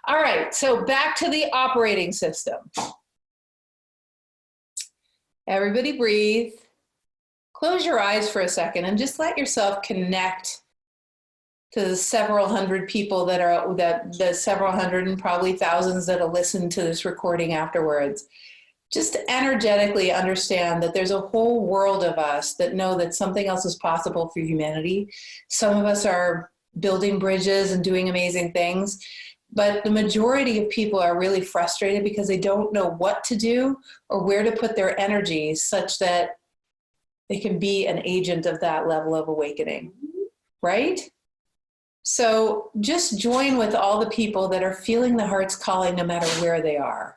All right, so back to the operating system. Everybody breathe. Close your eyes for a second and just let yourself connect to the several hundred people the several hundred and probably thousands that'll listen to this recording afterwards. Just energetically understand that there's a whole world of us that know that something else is possible for humanity. Some of us are building bridges and doing amazing things, but the majority of people are really frustrated because they don't know what to do or where to put their energy such that they can be an agent of that level of awakening, right? So just join with all the people that are feeling the heart's calling no matter where they are.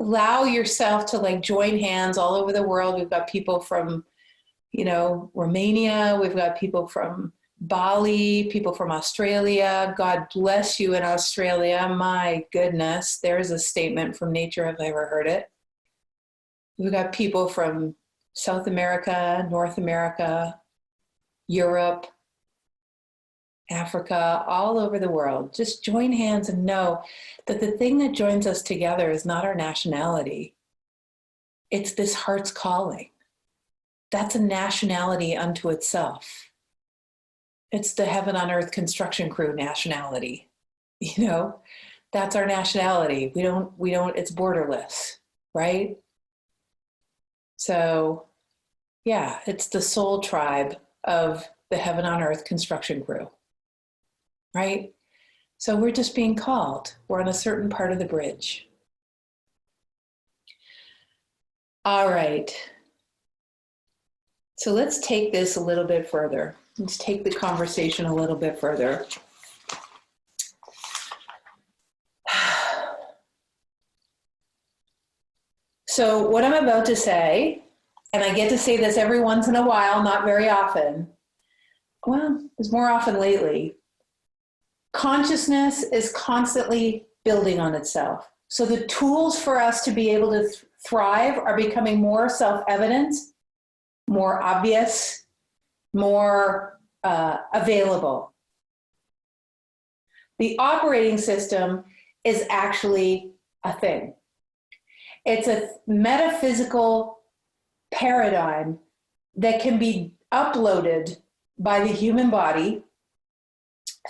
Allow yourself to like join hands all over the world. We've got people from, Romania. We've got people from Bali, people from Australia. God bless you in Australia. My goodness, there's a statement from nature if I ever heard it. We've got people from South America, North America, Europe, Africa, all over the world. Just join hands and know that the thing that joins us together is not our nationality. It's this heart's calling. That's a nationality unto itself. It's the heaven on earth construction crew nationality. That's our nationality. We don't, it's borderless, right? So yeah, it's the soul tribe of the heaven on earth construction crew. Right? So we're just being called. We're on a certain part of the bridge. All right. So let's take this a little bit further. Let's take the conversation a little bit further. So what I'm about to say, and I get to say this every once in a while, not very often. Well, it's more often lately. Consciousness is constantly building on itself. So the tools for us to be able to thrive are becoming more self-evident, more obvious, more available. The operating system is actually a thing. It's a metaphysical paradigm that can be uploaded by the human body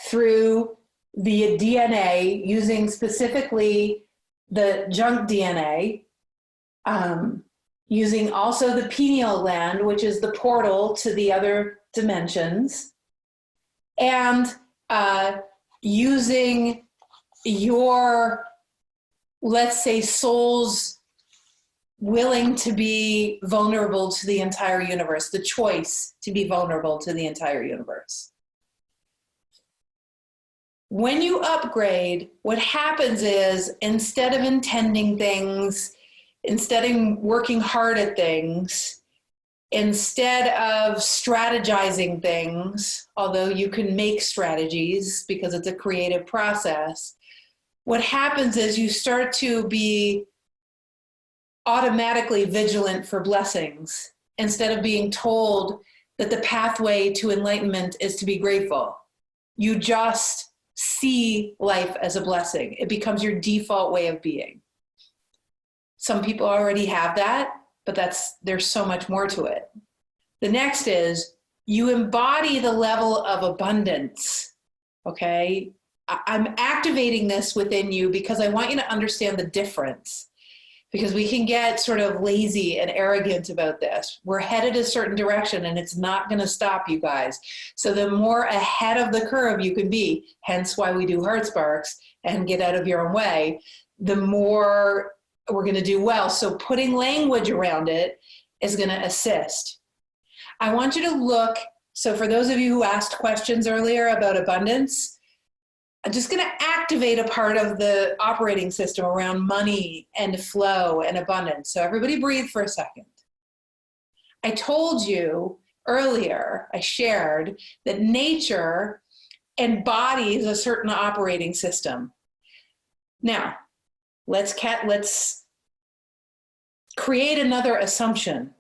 through the DNA, using specifically the junk DNA, using also the pineal gland, which is the portal to the other dimensions, and using your, let's say, soul's willing to be vulnerable to the entire universe, the choice to be vulnerable to the entire universe. When you upgrade, what happens is, instead of intending things, instead of working hard at things, instead of strategizing things, although you can make strategies because it's a creative process, what happens is you start to be automatically vigilant for blessings instead of being told that the pathway to enlightenment is to be grateful. You just see life as a blessing. It becomes your default way of being. Some people already have that, but there's so much more to it. The next is you embody the level of abundance, okay? I'm activating this within you because I want you to understand the difference, because we can get sort of lazy and arrogant about this. We're headed a certain direction and it's not gonna stop, you guys. So the more ahead of the curve you can be, hence why we do Heart Sparks and get out of your own way, the more we're gonna do well. So putting language around it is gonna assist. I want you to look, so for those of you who asked questions earlier about abundance, I'm just gonna activate a part of the operating system around money and flow and abundance. So everybody breathe for a second. I told you earlier, I shared that nature embodies a certain operating system. Now, let's create another assumption.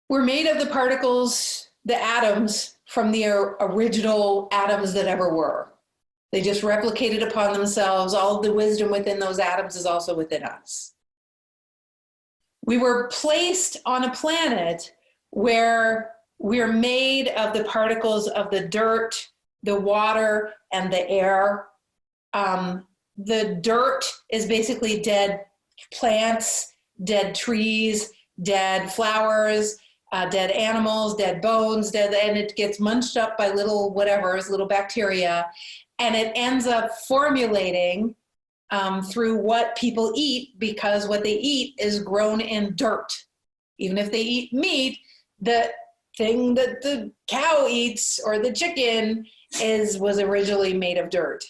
We're made of the particles, the atoms, from the original atoms that ever were. They just replicated upon themselves. All of the wisdom within those atoms is also within us. We were placed on a planet where we're made of the particles of the dirt, the water, and the air. The dirt is basically dead plants, dead trees, dead flowers, dead animals, dead bones, and it gets munched up by little whatevers, little bacteria, and it ends up formulating through what people eat, because what they eat is grown in dirt. Even if they eat meat, the thing that the cow eats or the chicken was originally made of dirt.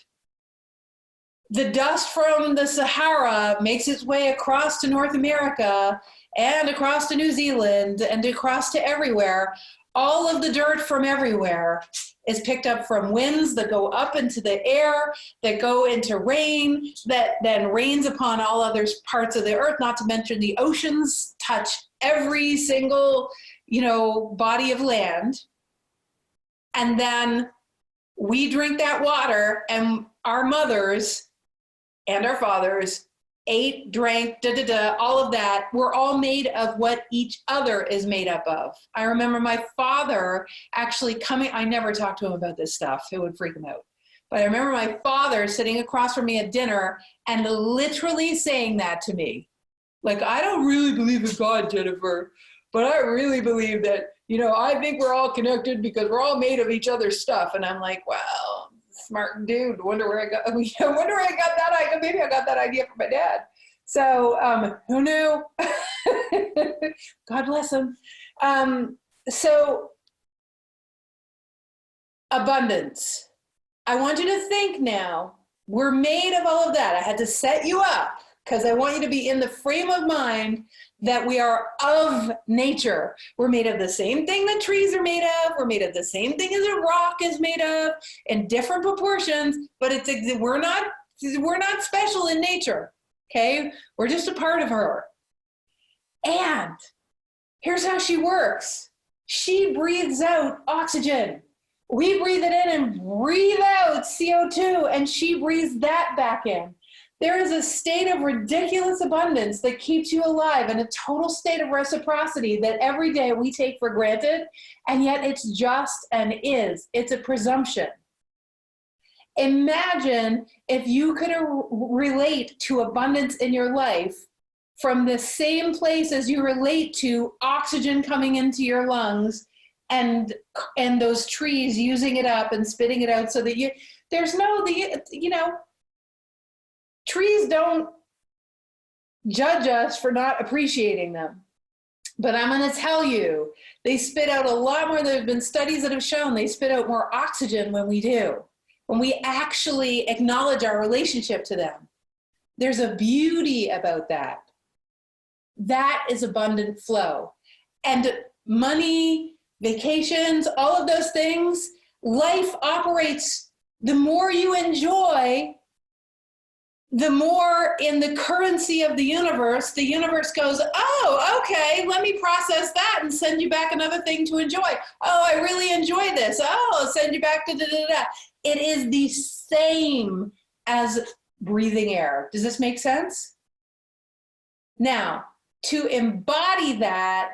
The dust from the Sahara makes its way across to North America and across to New Zealand and across to everywhere. All of the dirt from everywhere is picked up from winds that go up into the air, that go into rain, that then rains upon all other parts of the earth, not to mention the oceans touch every single, body of land. And then we drink that water, and our mothers and our fathers ate, drank, all of that. We're all made of what each other is made up of. I remember my father actually I never talked to him about this stuff. It would freak him out. But I remember my father sitting across from me at dinner and literally saying that to me. Like, I don't really believe in God, Jennifer, but I really believe that, I think we're all connected because we're all made of each other's stuff. And I'm like, wow. Smart dude. Wonder where I got that. Maybe I got that idea from my dad. So who knew? God bless him. So abundance. I want you to think now. We're made of all of that. I had to set you up because I want you to be in the frame of mind that we are of nature. We're made of the same thing that trees are made of. We're made of the same thing as a rock is made of, in different proportions, but we're not special in nature, okay? We're just a part of her. And here's how she works. She breathes out oxygen. We breathe it in and breathe out CO2, and she breathes that back in. There is a state of ridiculous abundance that keeps you alive, and a total state of reciprocity that every day we take for granted, and yet it's just and is. It's a presumption. Imagine if you could relate to abundance in your life from the same place as you relate to oxygen coming into your lungs and those trees using it up and spitting it out, so that trees don't judge us for not appreciating them. But I'm going to tell you, they spit out a lot more. There have been studies that have shown they spit out more oxygen when we actually acknowledge our relationship to them. There's a beauty about that. That is abundant flow. And money, vacations, all of those things, life operates, the more you enjoy, the more in the currency of the universe goes, oh, okay, let me process that and send you back another thing to enjoy. Oh, I really enjoy this. Oh, I'll send you back to da-da-da-da. It is the same as breathing air. Does this make sense? Now, to embody that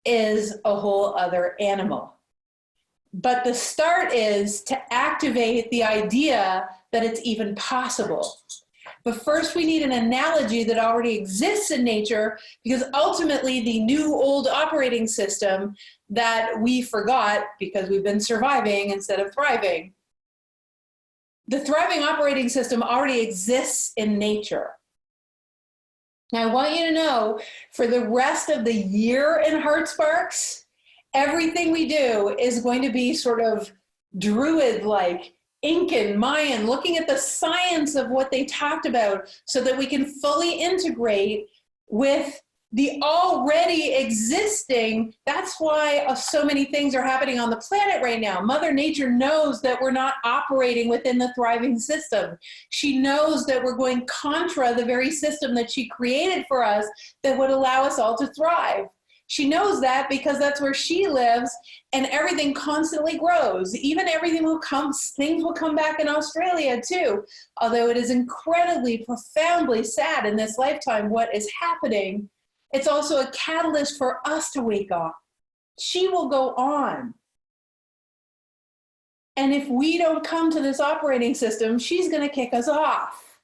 is a whole other animal. But the start is to activate the idea that it's even possible. But first we need an analogy that already exists in nature, because ultimately the new old operating system that we forgot because we've been surviving instead of thriving, the thriving operating system already exists in nature. Now I want you to know, for the rest of the year in Heart Sparks, everything we do is going to be sort of Druid-like, Incan, Mayan, looking at the science of what they talked about so that we can fully integrate with the already existing. That's why so many things are happening on the planet right now. Mother Nature knows that we're not operating within the thriving system. She knows that we're going contra the very system that she created for us that would allow us all to thrive. She knows that because that's where she lives, and everything constantly grows. Even everything things will come back in Australia too. Although it is incredibly, profoundly sad in this lifetime what is happening, it's also a catalyst for us to wake up. She will go on. And if we don't come to this operating system, she's going to kick us off.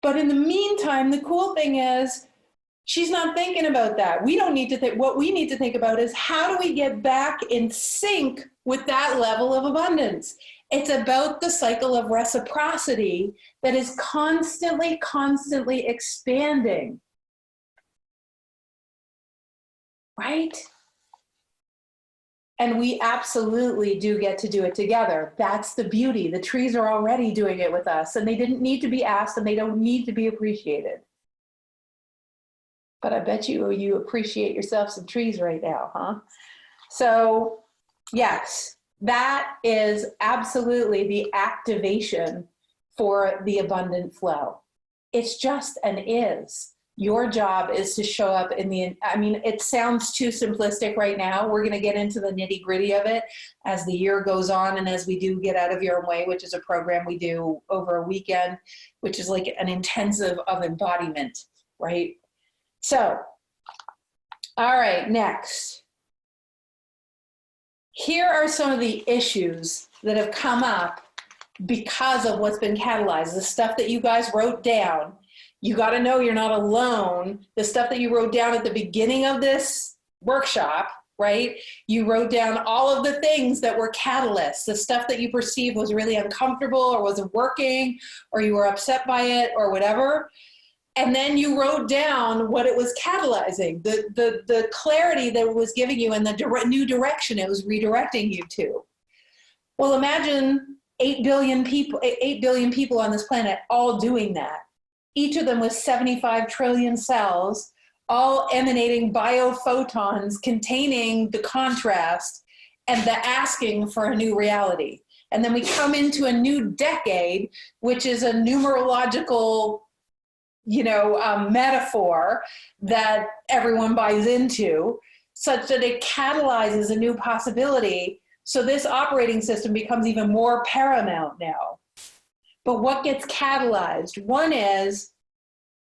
But in the meantime, the cool thing is, she's not thinking about that. We don't need to think. What we need to think about is, how do we get back in sync with that level of abundance? It's about the cycle of reciprocity that is constantly, constantly expanding. Right? And we absolutely do get to do it together. That's the beauty. The trees are already doing it with us, and they didn't need to be asked, and they don't need to be appreciated. But I bet you appreciate yourself some trees right now, huh? So yes, that is absolutely the activation for the abundant flow. It's just and is. Your job is to show up it sounds too simplistic right now. We're going to get into the nitty gritty of it as the year goes on, and as we do Get Out of Your Own Way, which is a program we do over a weekend, which is like an intensive of embodiment, right? So, all right, next. Here are some of the issues that have come up because of what's been catalyzed, the stuff that you guys wrote down. You got to know you're not alone. The stuff that you wrote down at the beginning of this workshop, right? You wrote down all of the things that were catalysts, the stuff that you perceived was really uncomfortable or wasn't working, or you were upset by it or whatever. And then you wrote down what it was catalyzing, the clarity that it was giving you, and the new direction it was redirecting you to. Well, imagine 8 billion people on this planet all doing that. each of them with 75 trillion cells, all emanating biophotons containing the contrast and the asking for a new reality. And then we come into a new decade, which is a numerological, metaphor that everyone buys into, such that it catalyzes a new possibility. So this operating system becomes even more paramount now. But what gets catalyzed? One is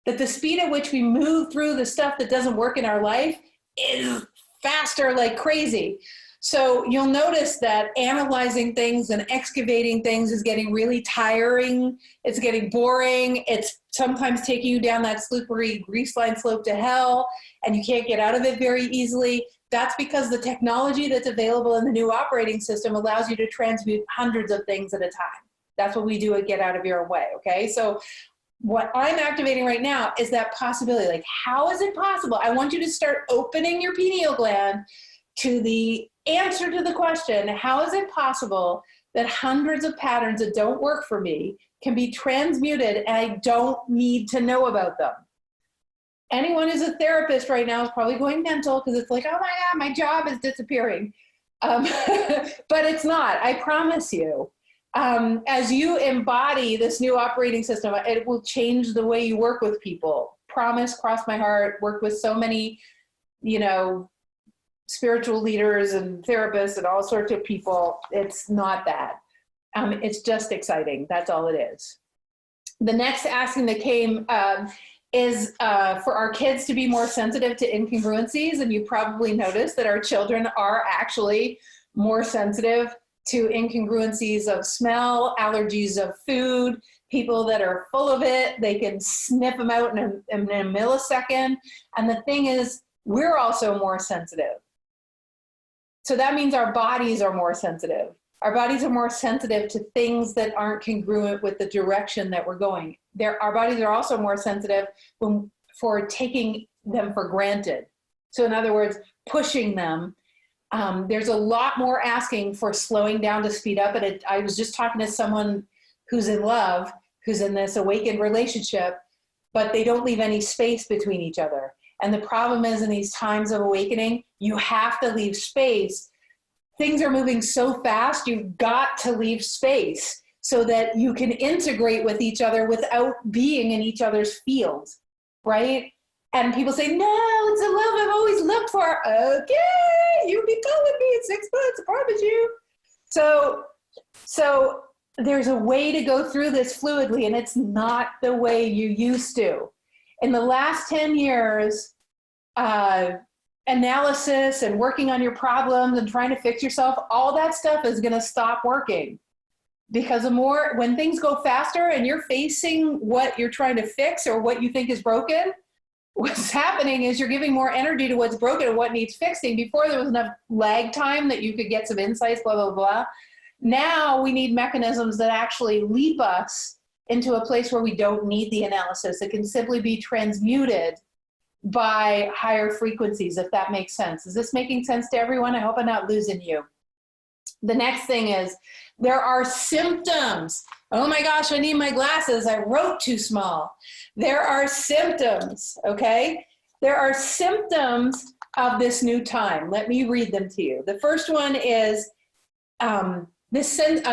that the speed at which we move through the stuff that doesn't work in our life is faster like crazy. So you'll notice that analyzing things and excavating things is getting really tiring. It's getting boring. It's sometimes taking you down that slippery grease line slope to hell, and you can't get out of it very easily. That's because the technology that's available in the new operating system allows you to transmute hundreds of things at a time. That's what we do at Get Out of Your Way, okay? So what I'm activating right now is that possibility. Like, how is it possible? I want you to start opening your pineal gland to the answer to the question, how is it possible that hundreds of patterns that don't work for me can be transmuted and I don't need to know about them? Anyone who's a therapist right now is probably going mental because it's like, oh my God, my job is disappearing. But it's not, I promise you. As you embody this new operating system, it will change the way you work with people. Promise, cross my heart, worked with so many, spiritual leaders and therapists and all sorts of people. It's not that. It's just exciting. That's all it is. The next asking that came is for our kids to be more sensitive to incongruencies. And you probably noticed that our children are actually more sensitive to incongruencies of smell, allergies of food, people that are full of it. They can sniff them out in a millisecond. And the thing is, we're also more sensitive. So that means our bodies are more sensitive. Our bodies are more sensitive to things that aren't congruent with the direction that we're going. Our bodies are also more sensitive for taking them for granted. So in other words, pushing them. There's a lot more asking for slowing down to speed up. And I was just talking to someone who's in love, who's in this awakened relationship, but they don't leave any space between each other. And the problem is, in these times of awakening, you have to leave space. Things are moving so fast, you've got to leave space so that you can integrate with each other without being in each other's fields, right? And people say, no, it's a love I've always looked for. Okay, you'll be calling me in 6 months, I promise you. So there's a way to go through this fluidly, and it's not the way you used to. In the last 10 years, analysis and working on your problems and trying to fix yourself, all that stuff is going to stop working. Because when things go faster and you're facing what you're trying to fix or what you think is broken, what's happening is you're giving more energy to what's broken and what needs fixing. Before, there was enough lag time that you could get some insights, blah, blah, blah. Now we need mechanisms that actually leap us into a place where we don't need the analysis. It can simply be transmuted by higher frequencies, if that makes sense. Is this making sense to everyone? I hope I'm not losing you. The next thing is, there are symptoms. Oh my gosh, I need my glasses. I wrote too small. There are symptoms, okay? There are symptoms of this new time. Let me read them to you. The first one is a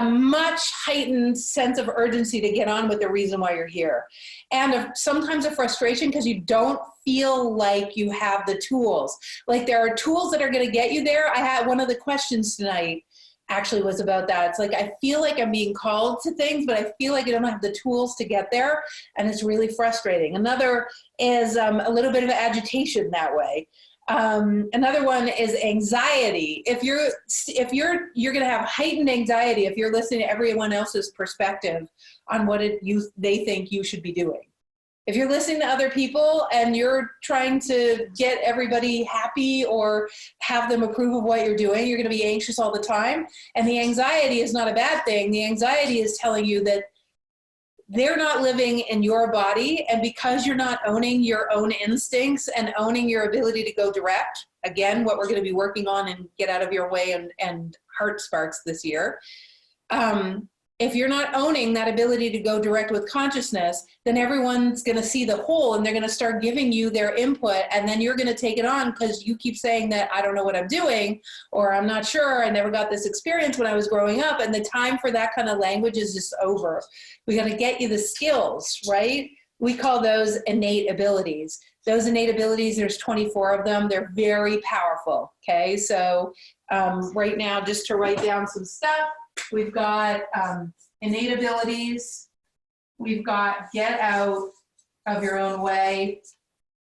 much heightened sense of urgency to get on with the reason why you're here. And sometimes a frustration because you don't feel like you have the tools. Like, there are tools that are going to get you there. I had one of the questions tonight actually was about that. It's like, I feel like I'm being called to things, but I feel like I don't have the tools to get there. And it's really frustrating. Another is a little bit of agitation that way. Another one is anxiety. If you're going to have heightened anxiety if you're listening to everyone else's perspective on what they think you should be doing. If you're listening to other people and you're trying to get everybody happy or have them approve of what you're doing, you're going to be anxious all the time. And the anxiety is not a bad thing. The anxiety is telling you that they're not living in your body. And because you're not owning your own instincts and owning your ability to go direct, again, what we're going to be working on and Get Out of Your Way and Heart Sparks this year, if you're not owning that ability to go direct with consciousness, then everyone's going to see the whole and they're going to start giving you their input, and then you're going to take it on because you keep saying that I don't know what I'm doing, or I'm not sure, I never got this experience when I was growing up, and the time for that kind of language is just over. We got to get you the skills, right? We call those innate abilities. Those innate abilities, there's 24 of them. They're very powerful, okay? So right now, just to write down some stuff, we've got innate abilities. We've got get out of your own way.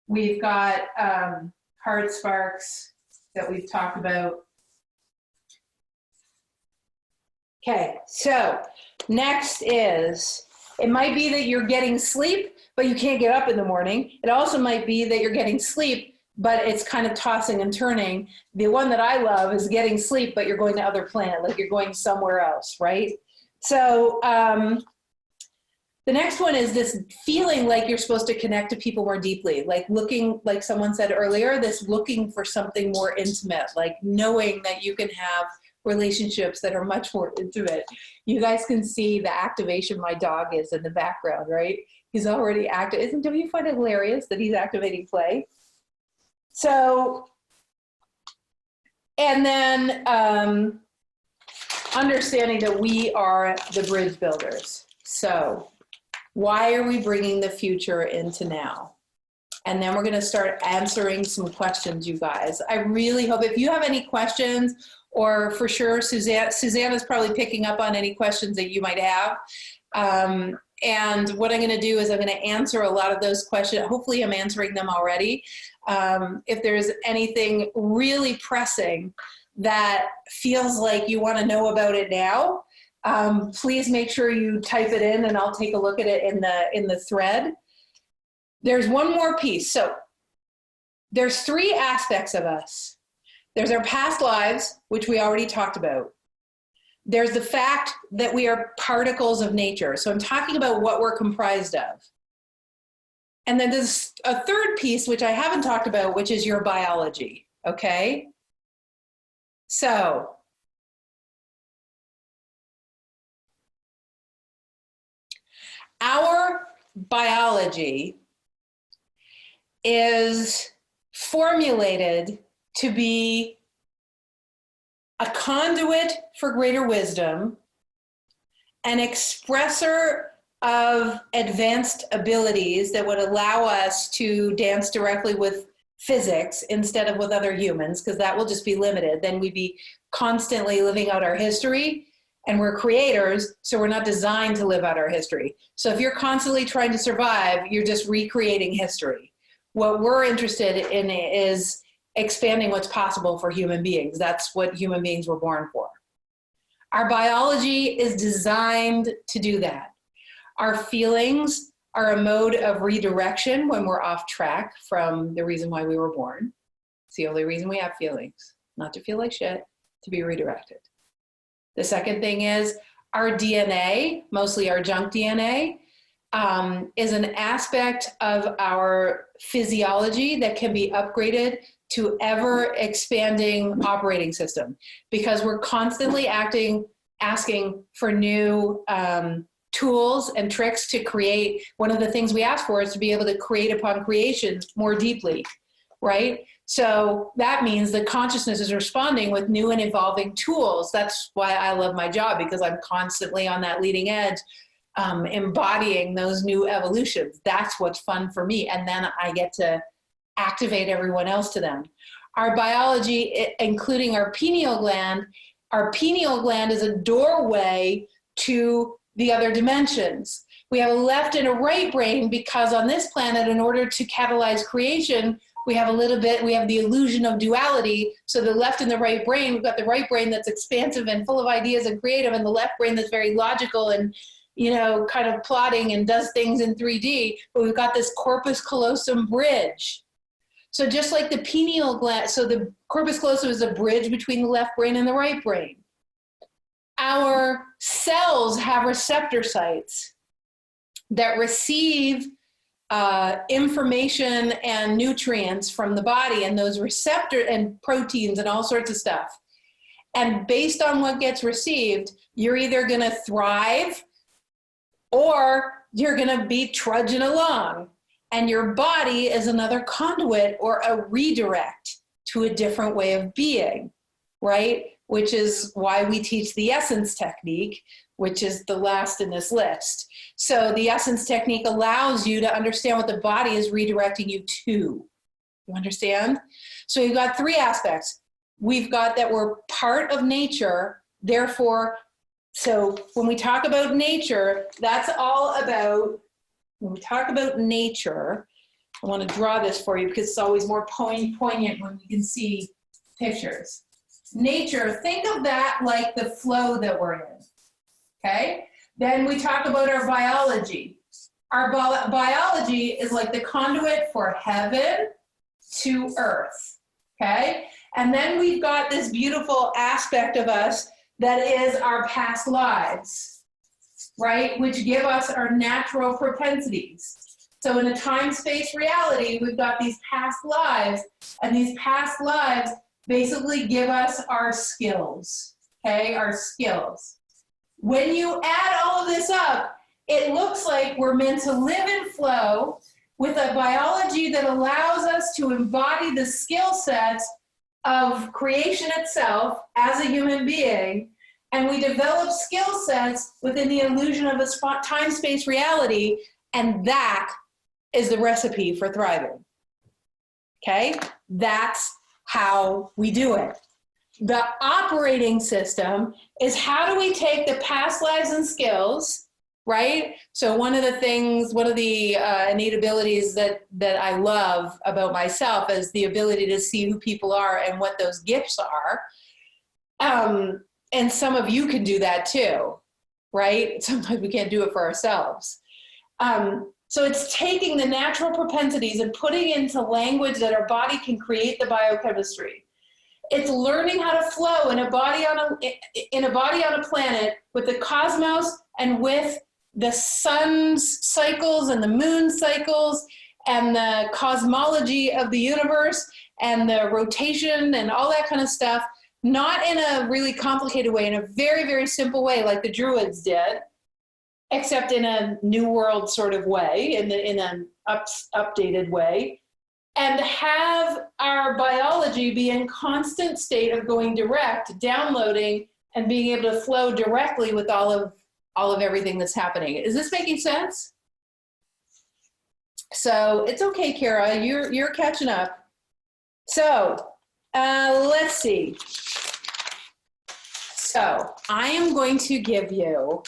We've got heart sparks that we've talked about. Okay, so next is, it might be that you're getting sleep, but you can't get up in the morning. It also might be that you're getting sleep, but it's kind of tossing and turning. The one that I love is getting sleep, but you're going to other planet, like you're going somewhere else, right? So the next one is this feeling like you're supposed to connect to people more deeply, like looking, like someone said earlier, this looking for something more intimate, like knowing that you can have relationships that are much more intimate. You guys can see the activation my dog is in the background, right? He's already active. Don't you find it hilarious that he's activating play? So, and then understanding that we are the bridge builders. So why are we bringing the future into now? And then we're going to start answering some questions, you guys. I really hope, if you have any questions, or for sure, Susanna's probably picking up on any questions that you might have. And what I'm going to do is I'm going to answer a lot of those questions. Hopefully I'm answering them already. If there's anything really pressing that feels like you want to know about it now, please make sure you type it in and I'll take a look at it in the thread. There's one more piece. So there's three aspects of us. There's our past lives, which we already talked about. There's the fact that we are particles of nature. So I'm talking about what we're comprised of. And then there's a third piece, which I haven't talked about, which is your biology, okay? So our biology is formulated to be a conduit for greater wisdom, an expressor of advanced abilities that would allow us to dance directly with physics instead of with other humans, because that will just be limited. Then we'd be constantly living out our history, and we're creators, so we're not designed to live out our history. So if you're constantly trying to survive, you're just recreating history. What we're interested in is expanding what's possible for human beings. That's what human beings were born for. Our biology is designed to do that. Our feelings are a mode of redirection when we're off track from the reason why we were born. It's the only reason we have feelings, not to feel like shit, to be redirected. The second thing is our DNA, mostly our junk DNA, is an aspect of our physiology that can be upgraded to ever expanding operating system, because we're constantly asking for new tools and tricks to create. One of the things we ask for is to be able to create upon creation more deeply, right? So that means that consciousness is responding with new and evolving tools. That's why I love my job, because I'm constantly on that leading edge, embodying those new evolutions. That's what's fun for me. And then I get to activate everyone else to them. Our biology, including our pineal gland is a doorway to the other dimensions. We have a left and a right brain because on this planet, in order to catalyze creation, we have the illusion of duality. So the left and the right brain, we've got the right brain that's expansive and full of ideas and creative, and the left brain that's very logical and, kind of plotting and does things in 3D, but we've got this corpus callosum bridge. So just like the pineal gland, so the corpus callosum is a bridge between the left brain and the right brain. Our cells have receptor sites that receive information and nutrients from the body, and those receptor and proteins and all sorts of stuff. And based on what gets received, you're either going to thrive or you're going to be trudging along. And your body is another conduit or a redirect to a different way of being, right? Which is why we teach the essence technique, which is the last in this list. So the essence technique allows you to understand what the body is redirecting you to. You understand? So you've got three aspects. We've got that we're part of nature, therefore, so when we talk about nature, that's all about, when we talk about nature, I want to draw this for you because it's always more poignant when we can see pictures. Nature, think of that like the flow that we're in, okay? Then we talk about our biology. Our biology is like the conduit for heaven to earth, okay? And then we've got this beautiful aspect of us that is our past lives, right? Which give us our natural propensities. So in a time-space reality, we've got these past lives, and these past lives basically give us our skills, okay? Our skills. When you add all of this up, it looks like we're meant to live in flow with a biology that allows us to embody the skill sets of creation itself as a human being, and we develop skill sets within the illusion of a time-space reality, and that is the recipe for thriving, okay? That's how we do it. The operating system is how do we take the past lives and skills, right? So one of the innate abilities that I love about myself is the ability to see who people are and what those gifts are. And some of you can do that too, right? Sometimes we can't do it for ourselves. So it's taking the natural propensities and putting into language that our body can create the biochemistry. It's learning how to flow in a body on a planet with the cosmos and with the sun's cycles and the moon's cycles and the cosmology of the universe and the rotation and all that kind of stuff, not in a really complicated way, in a very, very simple way like the Druids did, except in a new world sort of way, in an updated way, and have our biology be in constant state of going direct, downloading, and being able to flow directly with all of everything that's happening. Is this making sense? So it's okay, Kara, you're catching up. So let's see. So I am going to give you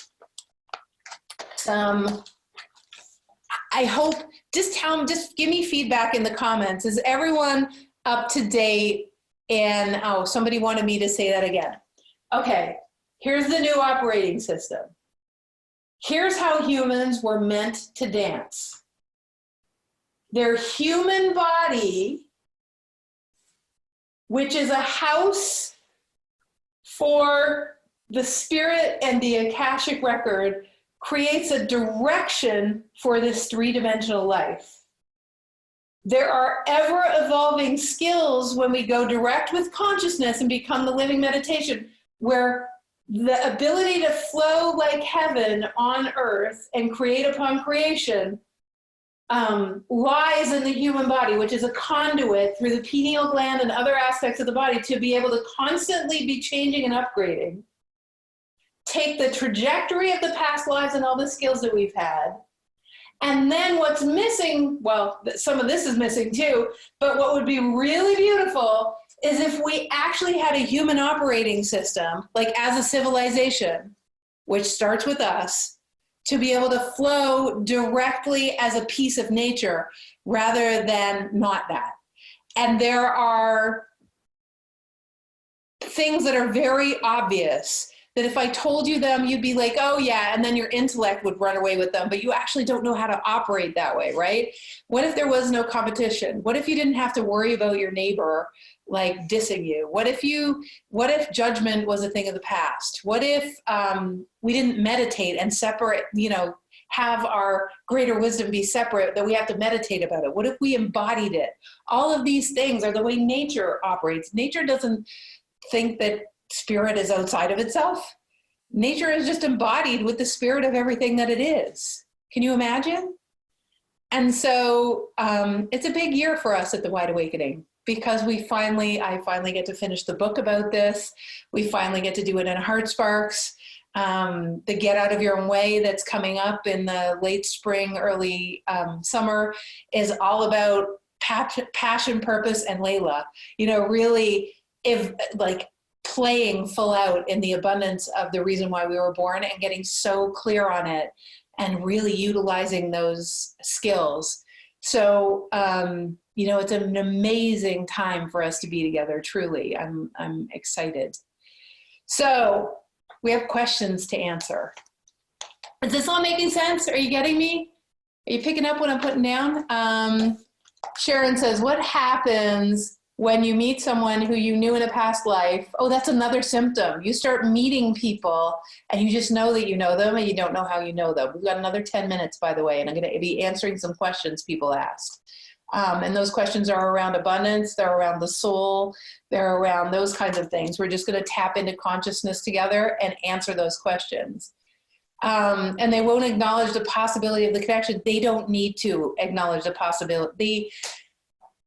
some, I hope, just give me feedback in the comments. Is everyone up to date? And oh, somebody wanted me to say that again. Okay, here's the new operating system. Here's how humans were meant to dance. Their human body, which is a house for the spirit and the Akashic record, creates a direction for this three-dimensional life. There are ever-evolving skills when we go direct with consciousness and become the living meditation, where the ability to flow like heaven on earth and create upon creation lies in the human body, which is a conduit through the pineal gland and other aspects of the body to be able to constantly be changing and upgrading. Take the trajectory of the past lives and all the skills that we've had. And then what's missing, well, some of this is missing too, but what would be really beautiful is if we actually had a human operating system, like as a civilization, which starts with us, to be able to flow directly as a piece of nature rather than not that. And there are things that are very obvious that if I told you them, you'd be like, oh yeah, and then your intellect would run away with them, but you actually don't know how to operate that way, right? What if there was no competition? What if you didn't have to worry about your neighbor like dissing you? What if judgment was a thing of the past? What if we didn't meditate and separate, have our greater wisdom be separate, that we have to meditate about it? What if we embodied it? All of these things are the way nature operates. Nature doesn't think that spirit is outside of itself. Nature is just embodied with the spirit of everything that it is. Can you imagine? And so it's a big year for us at the Wide Awakening, because I finally get to finish the book about this. We finally get to do it in Heart Sparks. The Get Out of Your Own Way that's coming up in the late spring, early summer is all about passion, purpose, and Leila. Really, playing full out in the abundance of the reason why we were born and getting so clear on it and really utilizing those skills. So, it's an amazing time for us to be together, truly. I'm excited. So we have questions to answer. Is this all making sense? Are you getting me? Are you picking up what I'm putting down? Sharon says, what happens when you meet someone who you knew in a past life? Oh, that's another symptom. You start meeting people and you just know that you know them and you don't know how you know them. We've got another 10 minutes, by the way, and I'm going to be answering some questions people asked. And those questions are around abundance, they're around the soul, they're around those kinds of things. We're just going to tap into consciousness together and answer those questions. And they won't acknowledge the possibility of the connection. They don't need to acknowledge the possibility.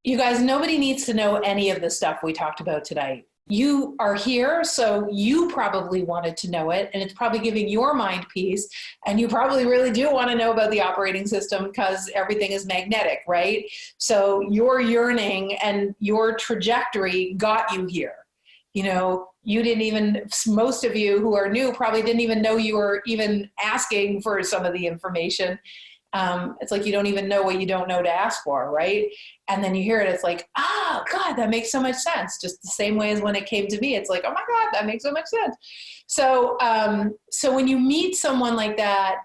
You guys, nobody needs to know any of the stuff we talked about tonight. You are here, so you probably wanted to know it, and it's probably giving your mind peace, and you probably really do want to know about the operating system because everything is magnetic, right? So your yearning and your trajectory got you here. You didn't even, most of you who are new probably didn't even know you were even asking for some of the information. It's like you don't even know what you don't know to ask for, right? And then you hear it, it's like, oh, God, that makes so much sense. Just the same way as when it came to me, it's like, oh my God, that makes so much sense. So, so when you meet someone like that,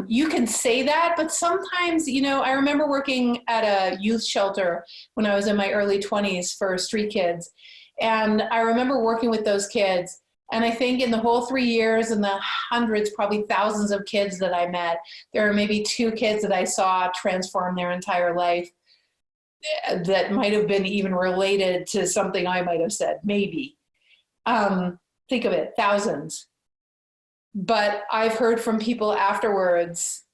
you can say that, but sometimes, I remember working at a youth shelter when I was in my early 20s for street kids. And I remember working with those kids. And I think in the whole 3 years and the hundreds, probably thousands of kids that I met, there are maybe 2 kids that I saw transform their entire life that might have been even related to something I might have said, maybe. Think of it, thousands. But I've heard from people afterwards,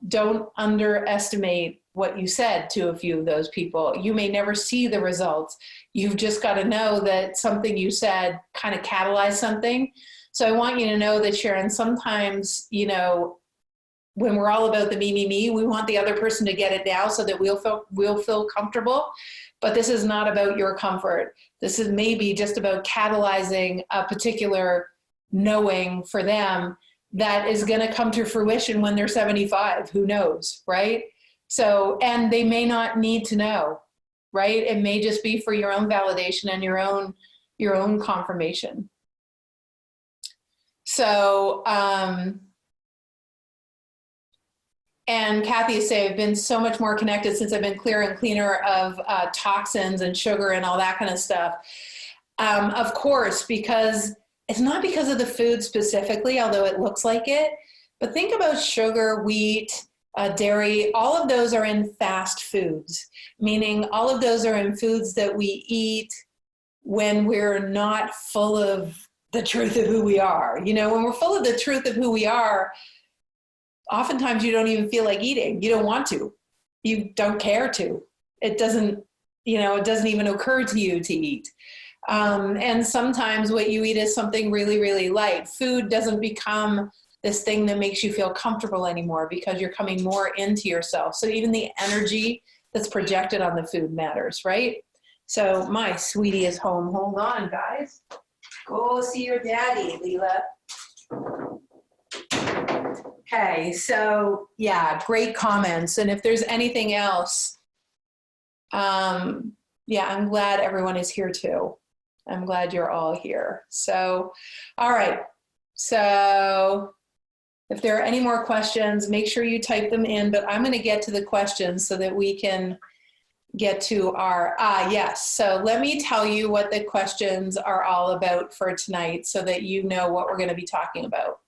don't underestimate what you said to a few of those people. You may never see the results. You've just got to know that something you said kind of catalyzed something. So I want you to know that, Sharon, sometimes, when we're all about the me, we want the other person to get it now so that we'll feel comfortable. But this is not about your comfort. This is maybe just about catalyzing a particular knowing for them that is going to come to fruition when they're 75. Who knows, right? So, and they may not need to know, right? It may just be for your own validation and your own confirmation. So, and Kathy is saying, I've been so much more connected since I've been clearer and cleaner of toxins and sugar and all that kind of stuff. Of course, because it's not because of the food specifically, although it looks like it, but think about sugar, wheat, dairy, all of those are in fast foods, meaning all of those are in foods that we eat when we're not full of the truth of who we are. When we're full of the truth of who we are, oftentimes you don't even feel like eating. You don't want to. You don't care to. It doesn't even occur to you to eat. And sometimes what you eat is something really, really light. Food doesn't become this thing that makes you feel comfortable anymore because you're coming more into yourself. So even the energy that's projected on the food matters, right? So my sweetie is home. Hold on, guys. Go see your daddy, Leila. Okay, so yeah, great comments. And if there's anything else, I'm glad everyone is here too. I'm glad you're all here. So, all right. So if there are any more questions, make sure you type them in, but I'm going to get to the questions so that we can get to our, yes. So let me tell you what the questions are all about for tonight so that you know what we're going to be talking about.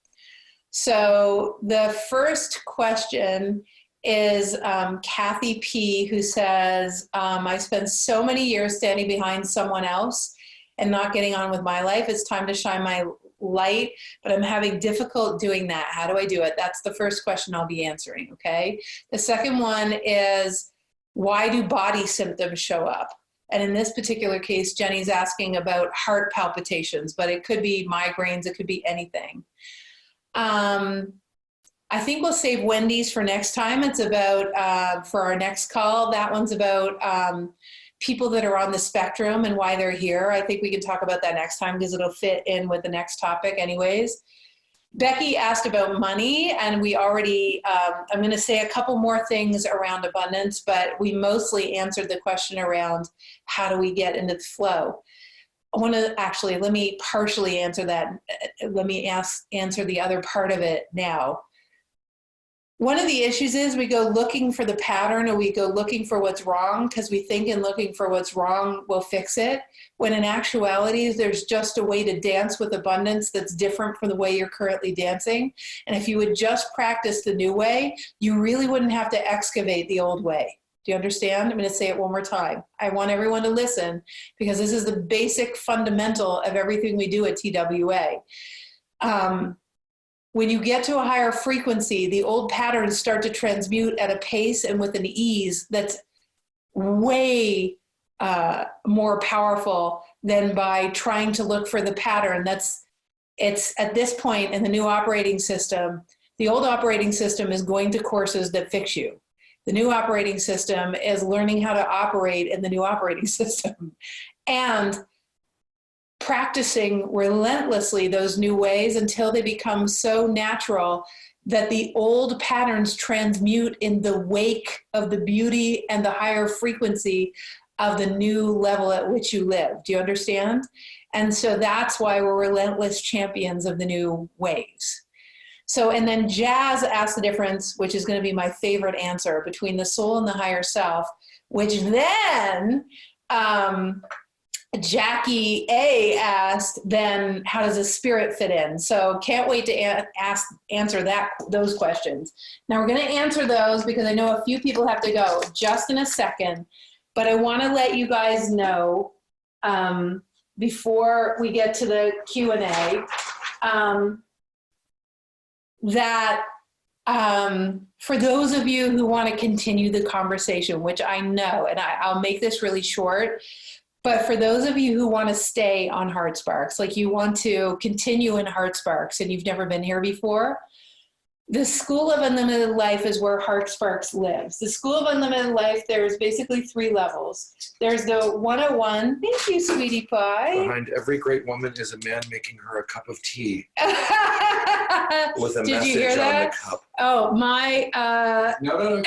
So the first question is Kathy P, who says, I spent so many years standing behind someone else and not getting on with my life. It's time to shine my light, but I'm having difficult doing that. How do I do it? That's the first question I'll be answering, okay? The second one is, why do body symptoms show up? And in this particular case, Jenny's asking about heart palpitations, but it could be migraines, it could be anything. I think we'll save Wendy's for next time. It's about, for our next call, that one's about people that are on the spectrum and why they're here. I think we can talk about that next time because it'll fit in with the next topic anyways. Becky asked about money, and we already, I'm going to say a couple more things around abundance, but we mostly answered the question around how do we get into the flow. I want to actually, let me partially answer that. Let me answer the other part of it now. One of the issues is we go looking for the pattern, or we go looking for what's wrong because we think in looking for what's wrong will fix it, when in actuality there's just a way to dance with abundance that's different from the way you're currently dancing. And if you would just practice the new way, you really wouldn't have to excavate the old way. Do you understand? I'm going to say it one more time. I want everyone to listen because this is the basic fundamental of everything we do at TWA. When you get to a higher frequency, the old patterns start to transmute at a pace and with an ease that's way more powerful than by trying to look for the pattern. It's at this point in the new operating system, the old operating system is going to courses that fix you. The new operating system is learning how to operate in the new operating system and practicing relentlessly those new ways until they become so natural that the old patterns transmute in the wake of the beauty and the higher frequency of the new level at which you live. Do you understand? And so that's why we're relentless champions of the new ways. So, and then Jazz asked the difference, which is going to be my favorite answer, between the soul and the higher self, which then Jackie A asked, then how does the spirit fit in? So can't wait to answer those questions. Now we're going to answer those because I know a few people have to go just in a second, but I want to let you guys know before we get to the Q&A that for those of you who want to continue the conversation, which I know, and I'll make this really short, but for those of you who want to stay on Heart Sparks, like you want to continue in Heart Sparks and you've never been here before, the School of Unlimited Life is where Heart Sparks lives. The School of Unlimited Life, there's basically 3 levels. There's the 101. Thank you, sweetie pie. Behind every great woman is a man making her a cup of tea with a Did message you hear on that? the cup. Oh, my... No.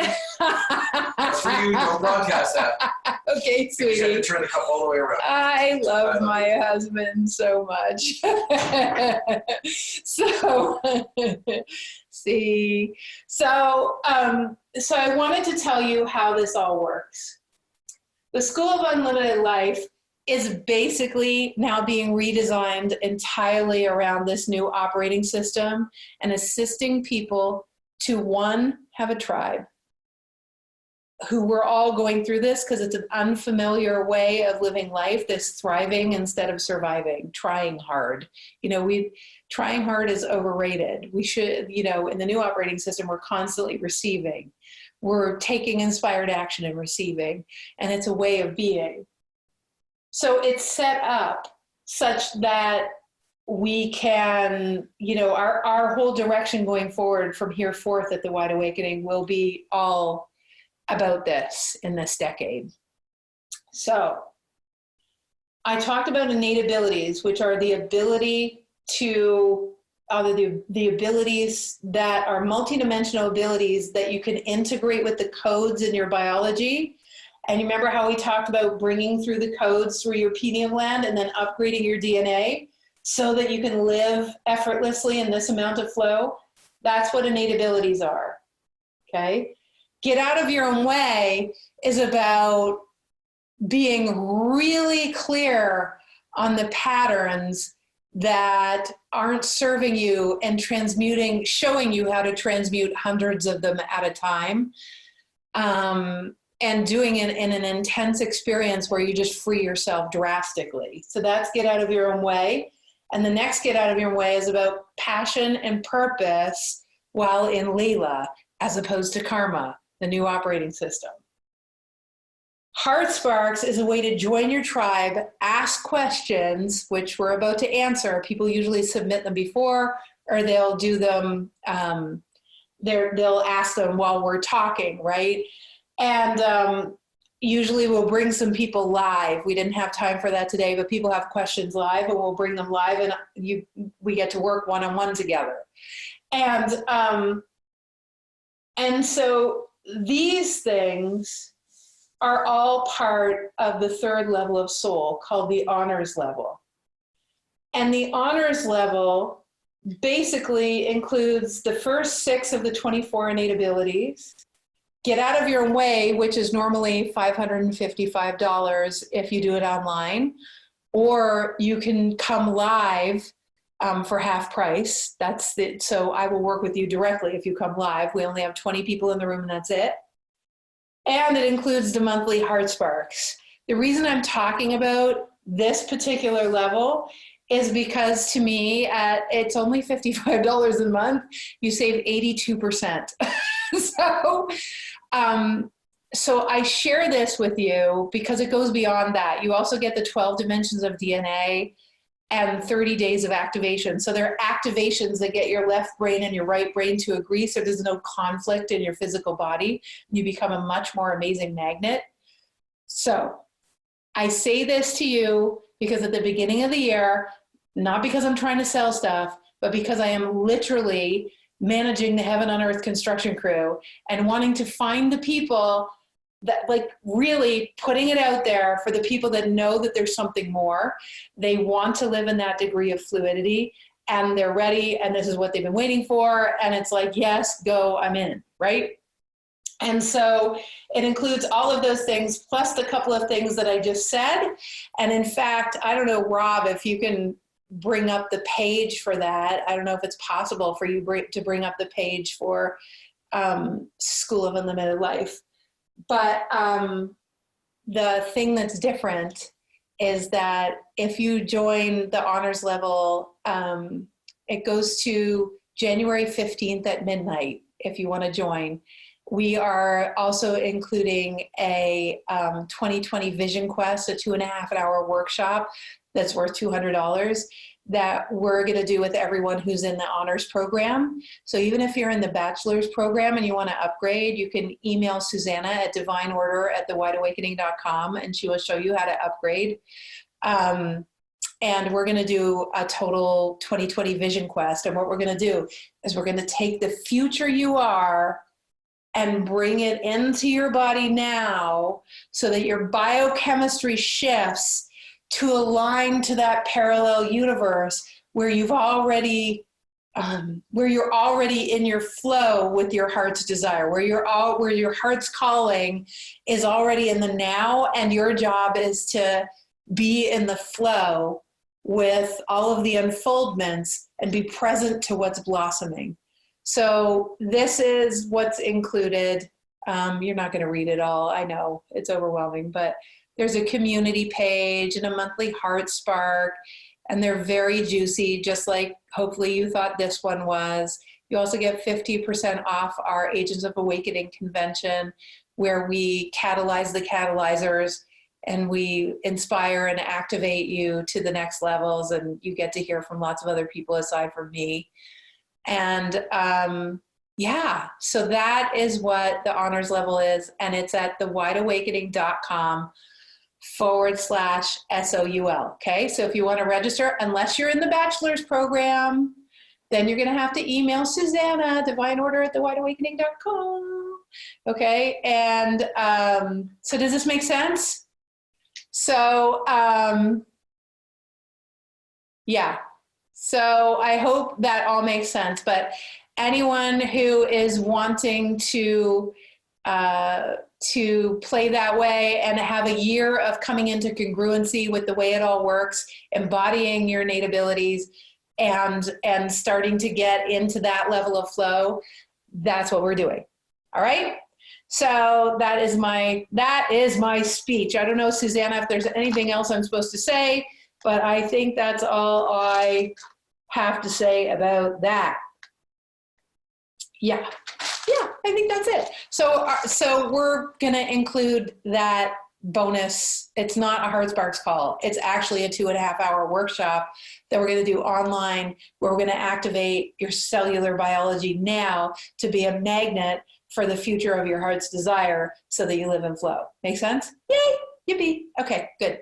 That's for you. Don't broadcast that. Okay, sweetie. You have to turn the cup all the way around. I love my husband so much. So, see. So I wanted to tell you how this all works. The School of Unlimited Life is basically now being redesigned entirely around this new operating system and assisting people to, one, have a tribe. Who we're all going through this because it's an unfamiliar way of living life, this thriving instead of surviving, trying hard. Trying hard is overrated. We should, in the new operating system, we're constantly receiving. We're taking inspired action and receiving, and it's a way of being. So it's set up such that we can, our whole direction going forward from here forth at the Wide Awakening will be all about this in this decade. So I talked about innate abilities, which are the ability to, the abilities that are multidimensional abilities that you can integrate with the codes in your biology. And you remember how we talked about bringing through the codes through your pineal gland and then upgrading your DNA so that you can live effortlessly in this amount of flow? That's what innate abilities are, okay? Get out of your own way is about being really clear on the patterns that aren't serving you and transmuting, showing you how to transmute hundreds of them at a time. and doing it in an intense experience where you just free yourself drastically. So that's get out of your own way. And the next get out of your way is about passion and purpose while in Leila, as opposed to karma, the new operating system. Heart Sparks is a way to join your tribe, ask questions, which we're about to answer. People usually submit them before, or they'll do them, they'll ask them while we're talking, right? And usually we'll bring some people live. We didn't have time for that today, but people have questions live, and we'll bring them live, and we get to work one-on-one together. And so these things are all part of the third level of soul, called the honors level. And the honors level basically includes the first 6 of the 24 innate abilities. Get out of your way, which is normally $555 if you do it online, or you can come live for half price. So I will work with you directly if you come live. We only have 20 people in the room, and that's it. And it includes the monthly Heart Sparks. The reason I'm talking about this particular level is because, to me, it's only $55 a month. You save 82%. So I share this with you because it goes beyond that. You also get the 12 dimensions of DNA and 30 days of activation. So there are activations that get your left brain and your right brain to agree, so there's no conflict in your physical body. You become a much more amazing magnet. So I say this to you because at the beginning of the year, not because I'm trying to sell stuff, but because I am literally managing the heaven on earth construction crew and wanting to find the people that, like, really putting it out there for the people that know that there's something more. They want to live in that degree of fluidity, and they're ready, and this is what they've been waiting for. And it's like, yes, go, I'm in, right? And so it includes all of those things, plus the couple of things that I just said. And in fact, I don't know, Rob, if you can bring up the page for that. I don't know if it's possible for you to bring up the page for School of Unlimited Life. But the thing that's different is that if you join the honors level, it goes to January 15th at midnight if you want to join. We are also including a 2020 Vision Quest, a 2.5-hour workshop that's worth $200 that we're going to do with everyone who's in the honors program. So even if you're in the bachelor's program and you want to upgrade, you can email Susanna at divineorder@thewideawakening.com, and she will show you how to upgrade. And we're going to do a total 2020 Vision Quest. And what we're going to do is we're going to take the future you are and bring it into your body now so that your biochemistry shifts to align to that parallel universe where you've already, where you're already in your flow with your heart's desire, where your heart's calling is already in the now, and your job is to be in the flow with all of the unfoldments and be present to what's blossoming. So this is what's included. You're not going to read it all. I know it's overwhelming, but there's a community page and a monthly heart spark, and they're very juicy, just like hopefully you thought this one was. You also get 50% off our Agents of Awakening convention, where we catalyze the catalyzers and we inspire and activate you to the next levels, and you get to hear from lots of other people aside from me. And yeah, so that is what the honors level is, and it's at thewideawakening.com/SOUL. Okay, so if you want to register, unless you're in the bachelor's program, then you're going to have to email Susanna, divineorder@thewideawakening.com. Okay, and so does this make sense? So yeah, so I hope that all makes sense. But anyone who is wanting to play that way and have a year of coming into congruency with the way it all works, embodying your innate abilities, and starting to get into that level of flow, that's what we're doing. All right? So that is my speech. I don't know, Susanna, if there's anything else I'm supposed to say, but I think that's all I have to say about that. Yeah, I think that's it. So we're gonna include that bonus. It's not a Heart Sparks call. It's actually a 2.5-hour workshop that we're gonna do online, where we're gonna activate your cellular biology now to be a magnet for the future of your heart's desire so that you live in flow. Make sense? Yay, yippee. Okay, good.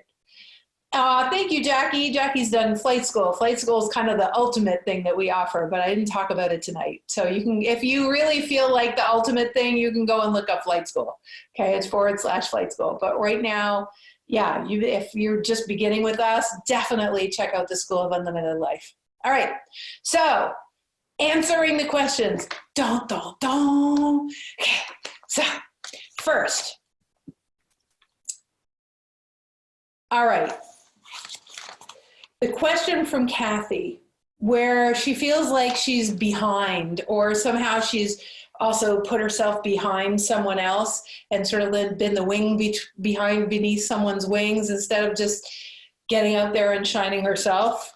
Thank you, Jackie. Jackie's done flight school. Flight school is kind of the ultimate thing that we offer, but I didn't talk about it tonight. So you can, if you really feel like the ultimate thing, you can go and look up flight school. Okay, it's /flight school. But right now, yeah, if you're just beginning with us, definitely check out the School of Unlimited Life. All right, so answering the questions. Dun, dun, dun. Okay, so first, all right. The question from Kathy, where she feels like she's behind, or somehow she's also put herself behind someone else and sort of been the wing beneath someone's wings instead of just getting out there and shining herself.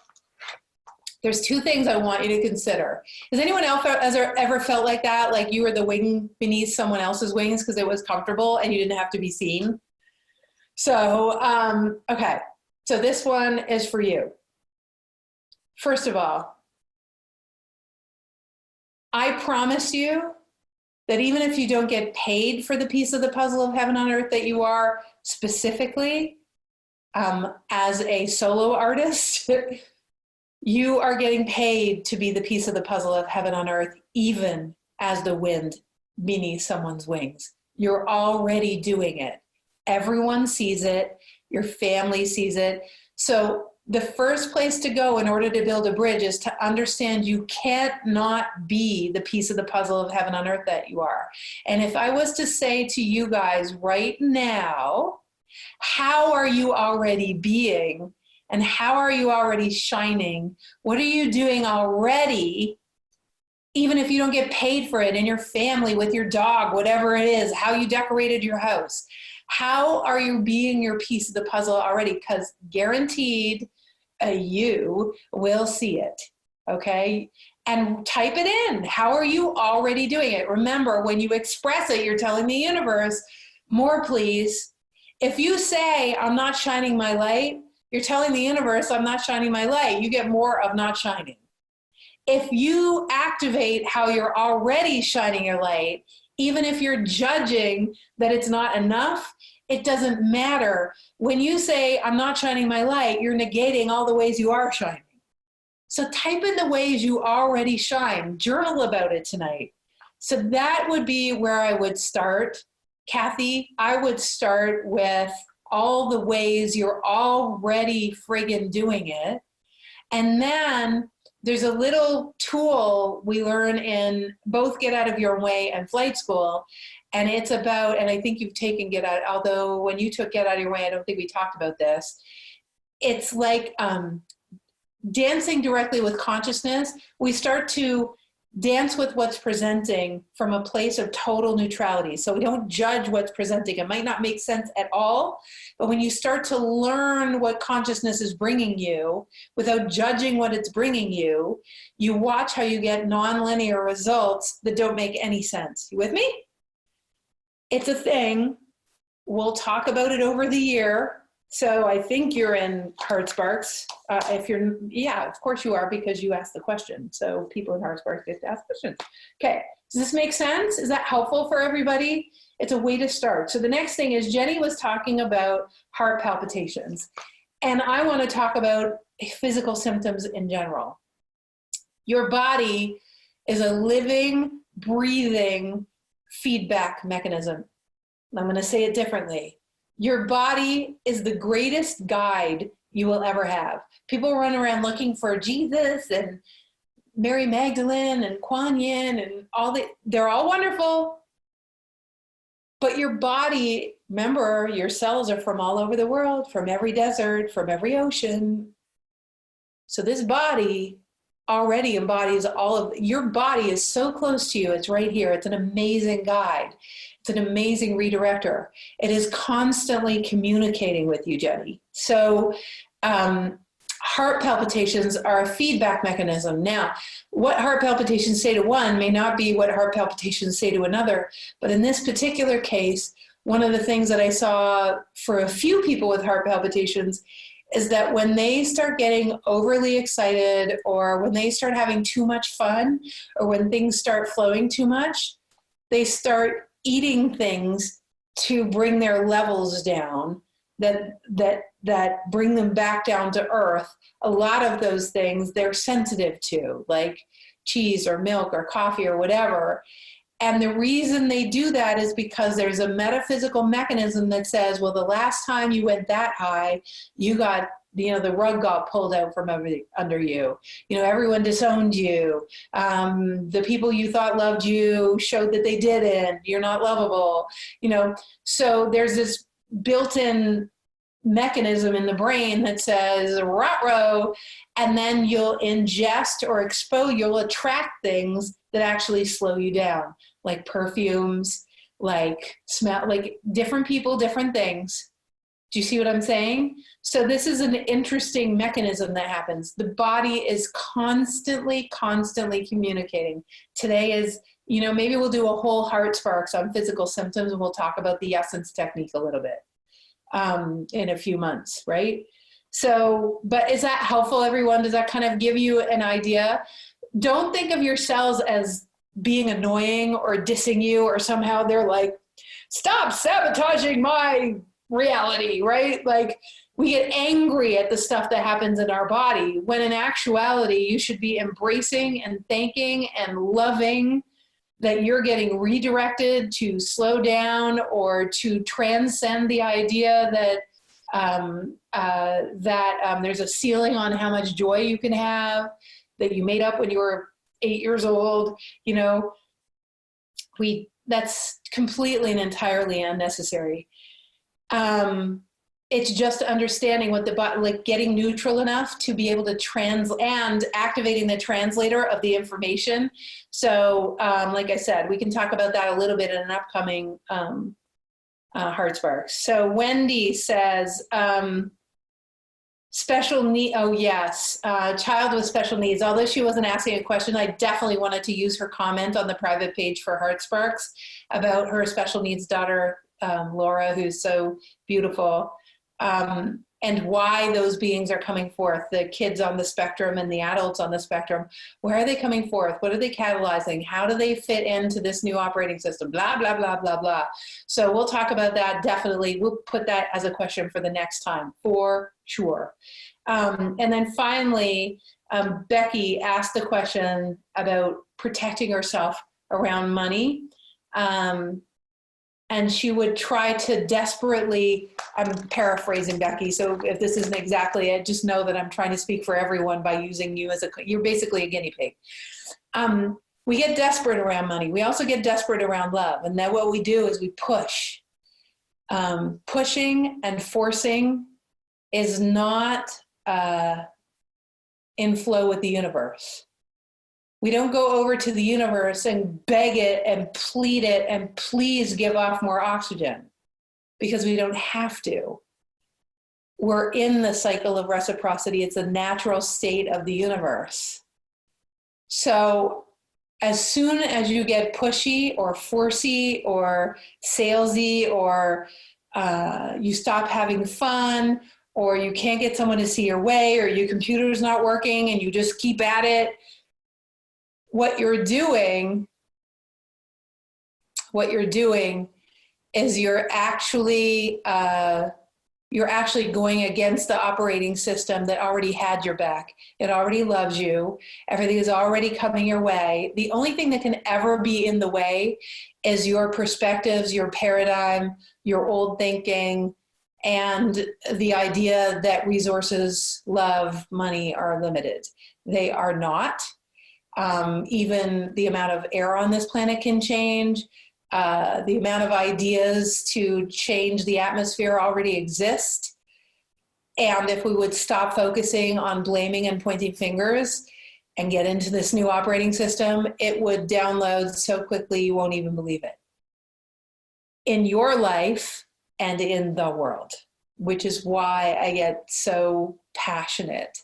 There's two things I want you to consider. Has anyone else ever felt like that? Like you were the wing beneath someone else's wings because it was comfortable and you didn't have to be seen? So, okay. So this one is for you. First of all, I promise you that even if you don't get paid for the piece of the puzzle of heaven on earth that you are specifically, as a solo artist, you are getting paid to be the piece of the puzzle of heaven on earth, even as the wind beneath someone's wings. You're already doing it. Everyone sees it. Your family sees it. So the first place to go in order to build a bridge is to understand you can't not be the piece of the puzzle of heaven on earth that you are. And if I was to say to you guys right now, how are you already being and how are you already shining? What are you doing already, even if you don't get paid for it, in your family, with your dog, whatever it is, how you decorated your house? How are you being your piece of the puzzle already? Because guaranteed, you will see it, okay? And type it in. How are you already doing it? Remember, when you express it, you're telling the universe, more please. If you say, I'm not shining my light, you're telling the universe, I'm not shining my light. You get more of not shining. If you activate how you're already shining your light, even if you're judging that it's not enough, it doesn't matter. When you say, I'm not shining my light, you're negating all the ways you are shining. So type in the ways you already shine. Journal about it tonight. So that would be where I would start. Kathy, I would start with all the ways you're already friggin' doing it. And then there's a little tool we learn in both Get Out of Your Way and Flight School. And it's about, and I think you've taken Get Out, although when you took Get Out of Your Way, I don't think we talked about this. It's like dancing directly with consciousness. We start to dance with what's presenting from a place of total neutrality. So we don't judge what's presenting. It might not make sense at all, but when you start to learn what consciousness is bringing you without judging what it's bringing you, you watch how you get nonlinear results that don't make any sense. You with me? It's a thing. We'll talk about it over the year. So I think you're in Heart Sparks. If you're, yeah, of course you are, because you asked the question. So people in Heart Sparks get to ask questions. Okay, does this make sense? Is that helpful for everybody? It's a way to start. So the next thing is Jenny was talking about heart palpitations. And I want to talk about physical symptoms in general. Your body is a living, breathing feedback mechanism. I'm going to say it differently. Your body is the greatest guide you will ever have. People run around looking for Jesus and Mary Magdalene and Kuan Yin and they're all wonderful. But your body, remember, your cells are from all over the world, from every desert, from every ocean. So this body already embodies all of, your body is so close to you, it's right here. It's an amazing guide. It's an amazing redirector. It is constantly communicating with you, Jenny. So heart palpitations are a feedback mechanism. Now, what heart palpitations say to one may not be what heart palpitations say to another, but in this particular case, one of the things that I saw for a few people with heart palpitations is that when they start getting overly excited, or when they start having too much fun, or when things start flowing too much, they start eating things to bring their levels down, that bring them back down to earth. A lot of those things they're sensitive to, like cheese or milk or coffee or whatever. And the reason they do that is because there's a metaphysical mechanism that says, well, the last time you went that high, you got, the rug got pulled out from under you. Everyone disowned you. The people you thought loved you showed that they didn't. You're not lovable. So there's this built-in mechanism in the brain that says, ruh-roh, and then you'll ingest or you'll attract things that actually slow you down, like perfumes, like smell, like different people, different things. Do you see what I'm saying? So this is an interesting mechanism that happens. The body is constantly communicating. Today is, maybe we'll do a whole Heart Sparks on physical symptoms, and we'll talk about the essence technique a little bit in a few months, right? So, but is that helpful, everyone? Does that kind of give you an idea? Don't think of your cells as being annoying or dissing you, or somehow they're like, stop sabotaging my reality, right? Like, we get angry at the stuff that happens in our body, when in actuality, you should be embracing and thanking and loving that you're getting redirected to slow down, or to transcend the idea that there's a ceiling on how much joy you can have, that you made up when you were 8 years old. That's completely and entirely unnecessary. It's just understanding what the body, like getting neutral enough to be able to and activating the translator of the information. So, like I said, we can talk about that a little bit in an upcoming Heart Sparks. So Wendy says, special need, oh yes, child with special needs. Although she wasn't asking a question, I definitely wanted to use her comment on the private page for Heart Sparks about her special needs daughter, Laura, who's so beautiful. And why those beings are coming forth, the kids on the spectrum and the adults on the spectrum. Where are they coming forth? What are they catalyzing? How do they fit into this new operating system? Blah, blah, blah, blah, blah. So we'll talk about that, definitely. We'll put that as a question for the next time, for sure. And then finally, Becky asked the question about protecting herself around money. And she would try to desperately, I'm paraphrasing Becky, so if this isn't exactly it, just know that I'm trying to speak for everyone by using you as you're basically a guinea pig. We get desperate around money. We also get desperate around love. And then what we do is we push. Pushing and forcing is not in flow with the universe. We don't go over to the universe and beg it and plead it and please give off more oxygen, because we don't have to. We're in the cycle of reciprocity. It's a natural state of the universe. So as soon as you get pushy or forcey or salesy, or you stop having fun, or you can't get someone to see your way, or your computer's not working and you just keep at it, what you're doing is you're actually going against the operating system that already had your back. It already loves you. Everything is already coming your way. The only thing that can ever be in the way is your perspectives, your paradigm, your old thinking, and the idea that resources, love, money are limited. They are not. Even the amount of air on this planet can change. The amount of ideas to change the atmosphere already exist. And if we would stop focusing on blaming and pointing fingers and get into this new operating system, it would download so quickly you won't even believe it. in your life and in the world, which is why I get so passionate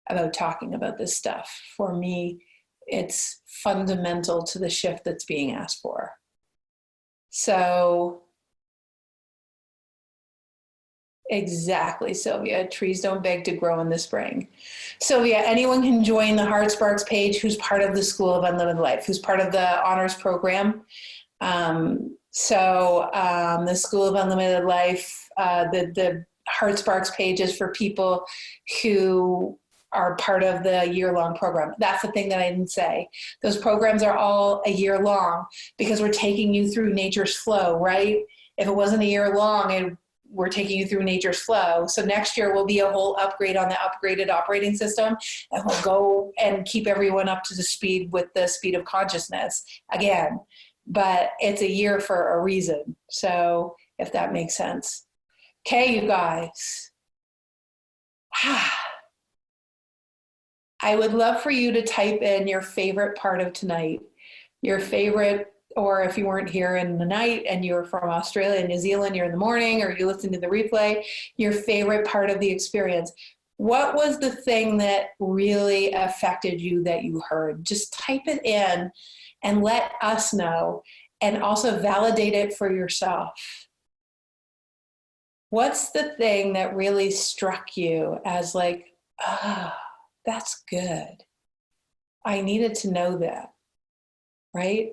about talking about this stuff. For me, it's fundamental to the shift that's being asked for. So, exactly, Sylvia. Trees don't beg to grow in the spring. Sylvia, anyone can join the Heart Sparks page who's part of the School of Unlimited Life, who's part of the honors program. The School of Unlimited Life, the Heart Sparks page is for people who are part of the year-long program. That's the thing that I didn't say. Those programs are all a year long because we're taking you through nature's flow, right? If it wasn't a year long, we're taking you through nature's flow. So next year will be a whole upgrade on the upgraded operating system, and we'll go and keep everyone up to the speed with the speed of consciousness again. But it's a year for a reason. So if that makes sense. Okay, you guys. I would love for you to type in your favorite part of tonight, your favorite, or if you weren't here in the night and you're from Australia and New Zealand, you're in the morning, or you listen to the replay, your favorite part of the experience. What was the thing that really affected you that you heard? Just type it in and let us know, and also validate it for yourself. What's the thing that really struck you as like, ah, oh, that's good. I needed to know that, right?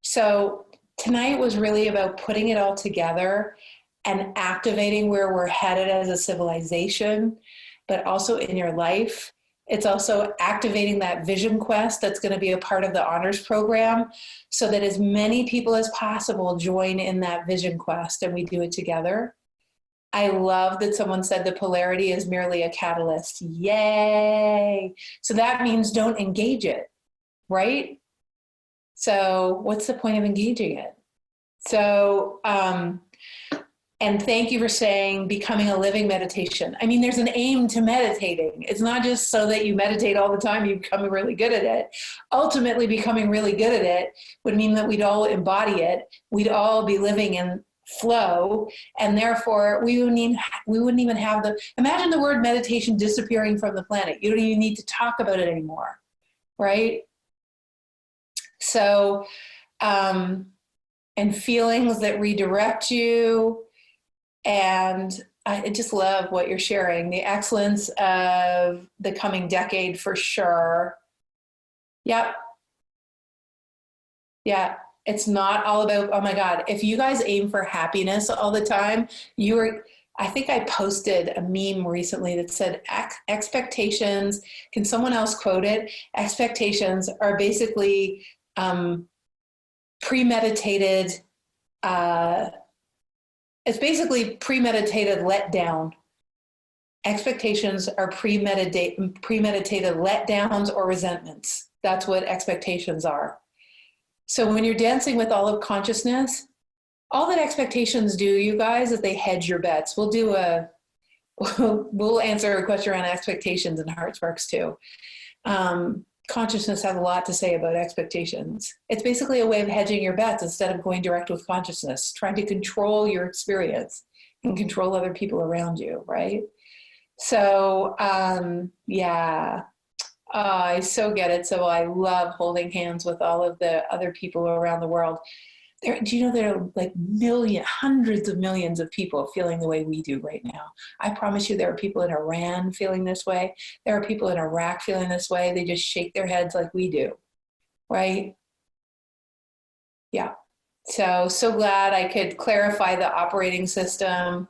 So tonight was really about putting it all together and activating where we're headed as a civilization, but also in your life. It's also activating that vision quest that's going to be a part of the honors program so that as many people as possible join in that vision quest and we do it together. I love that someone said the polarity is merely a catalyst. Yay! So that means don't engage it, right? So what's the point of engaging it? So, and thank you for saying becoming a living meditation. I mean, there's an aim to meditating. It's not just so that you meditate all the time, you become really good at it. Ultimately, becoming really good at it would mean that we'd all embody it. We'd all be living in flow, and therefore we wouldn't even have imagine the word meditation disappearing from the planet. You don't even need to talk about it anymore, right? So, and feelings that redirect you, and I just love what you're sharing, the excellence of the coming decade for sure. Yep. Yeah. It's not all about, oh my God, if you guys aim for happiness all the time, I think I posted a meme recently that said expectations, can someone else quote it? Expectations are basically premeditated, it's basically premeditated letdown. Expectations are premeditated letdowns or resentments. That's what expectations are. So when you're dancing with all of consciousness, all that expectations do, you guys, is they hedge your bets. We'll answer a question around expectations in Heart Sparks too. Consciousness has a lot to say about expectations. It's basically a way of hedging your bets instead of going direct with consciousness, trying to control your experience and control other people around you, right? So, yeah. I so get it. So I love holding hands with all of the other people around the world. Do you know there are like hundreds of millions of people feeling the way we do right now? I promise you there are people in Iran feeling this way. There are people in Iraq feeling this way. They just shake their heads like we do, right? Yeah. So glad I could clarify the operating system.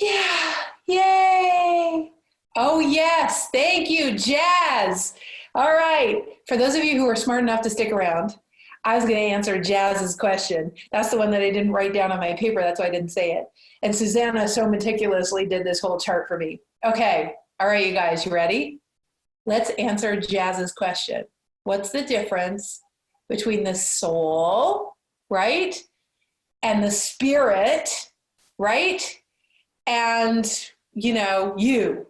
Yeah. Yay. Oh, yes. Thank you, Jazz. All right. For those of you who are smart enough to stick around, I was going to answer Jazz's question. That's the one that I didn't write down on my paper. That's why I didn't say it. And Susanna so meticulously did this whole chart for me. Okay. All right, you guys, you ready? Let's answer Jazz's question. What's the difference between the soul, right? And the spirit, right? And, you.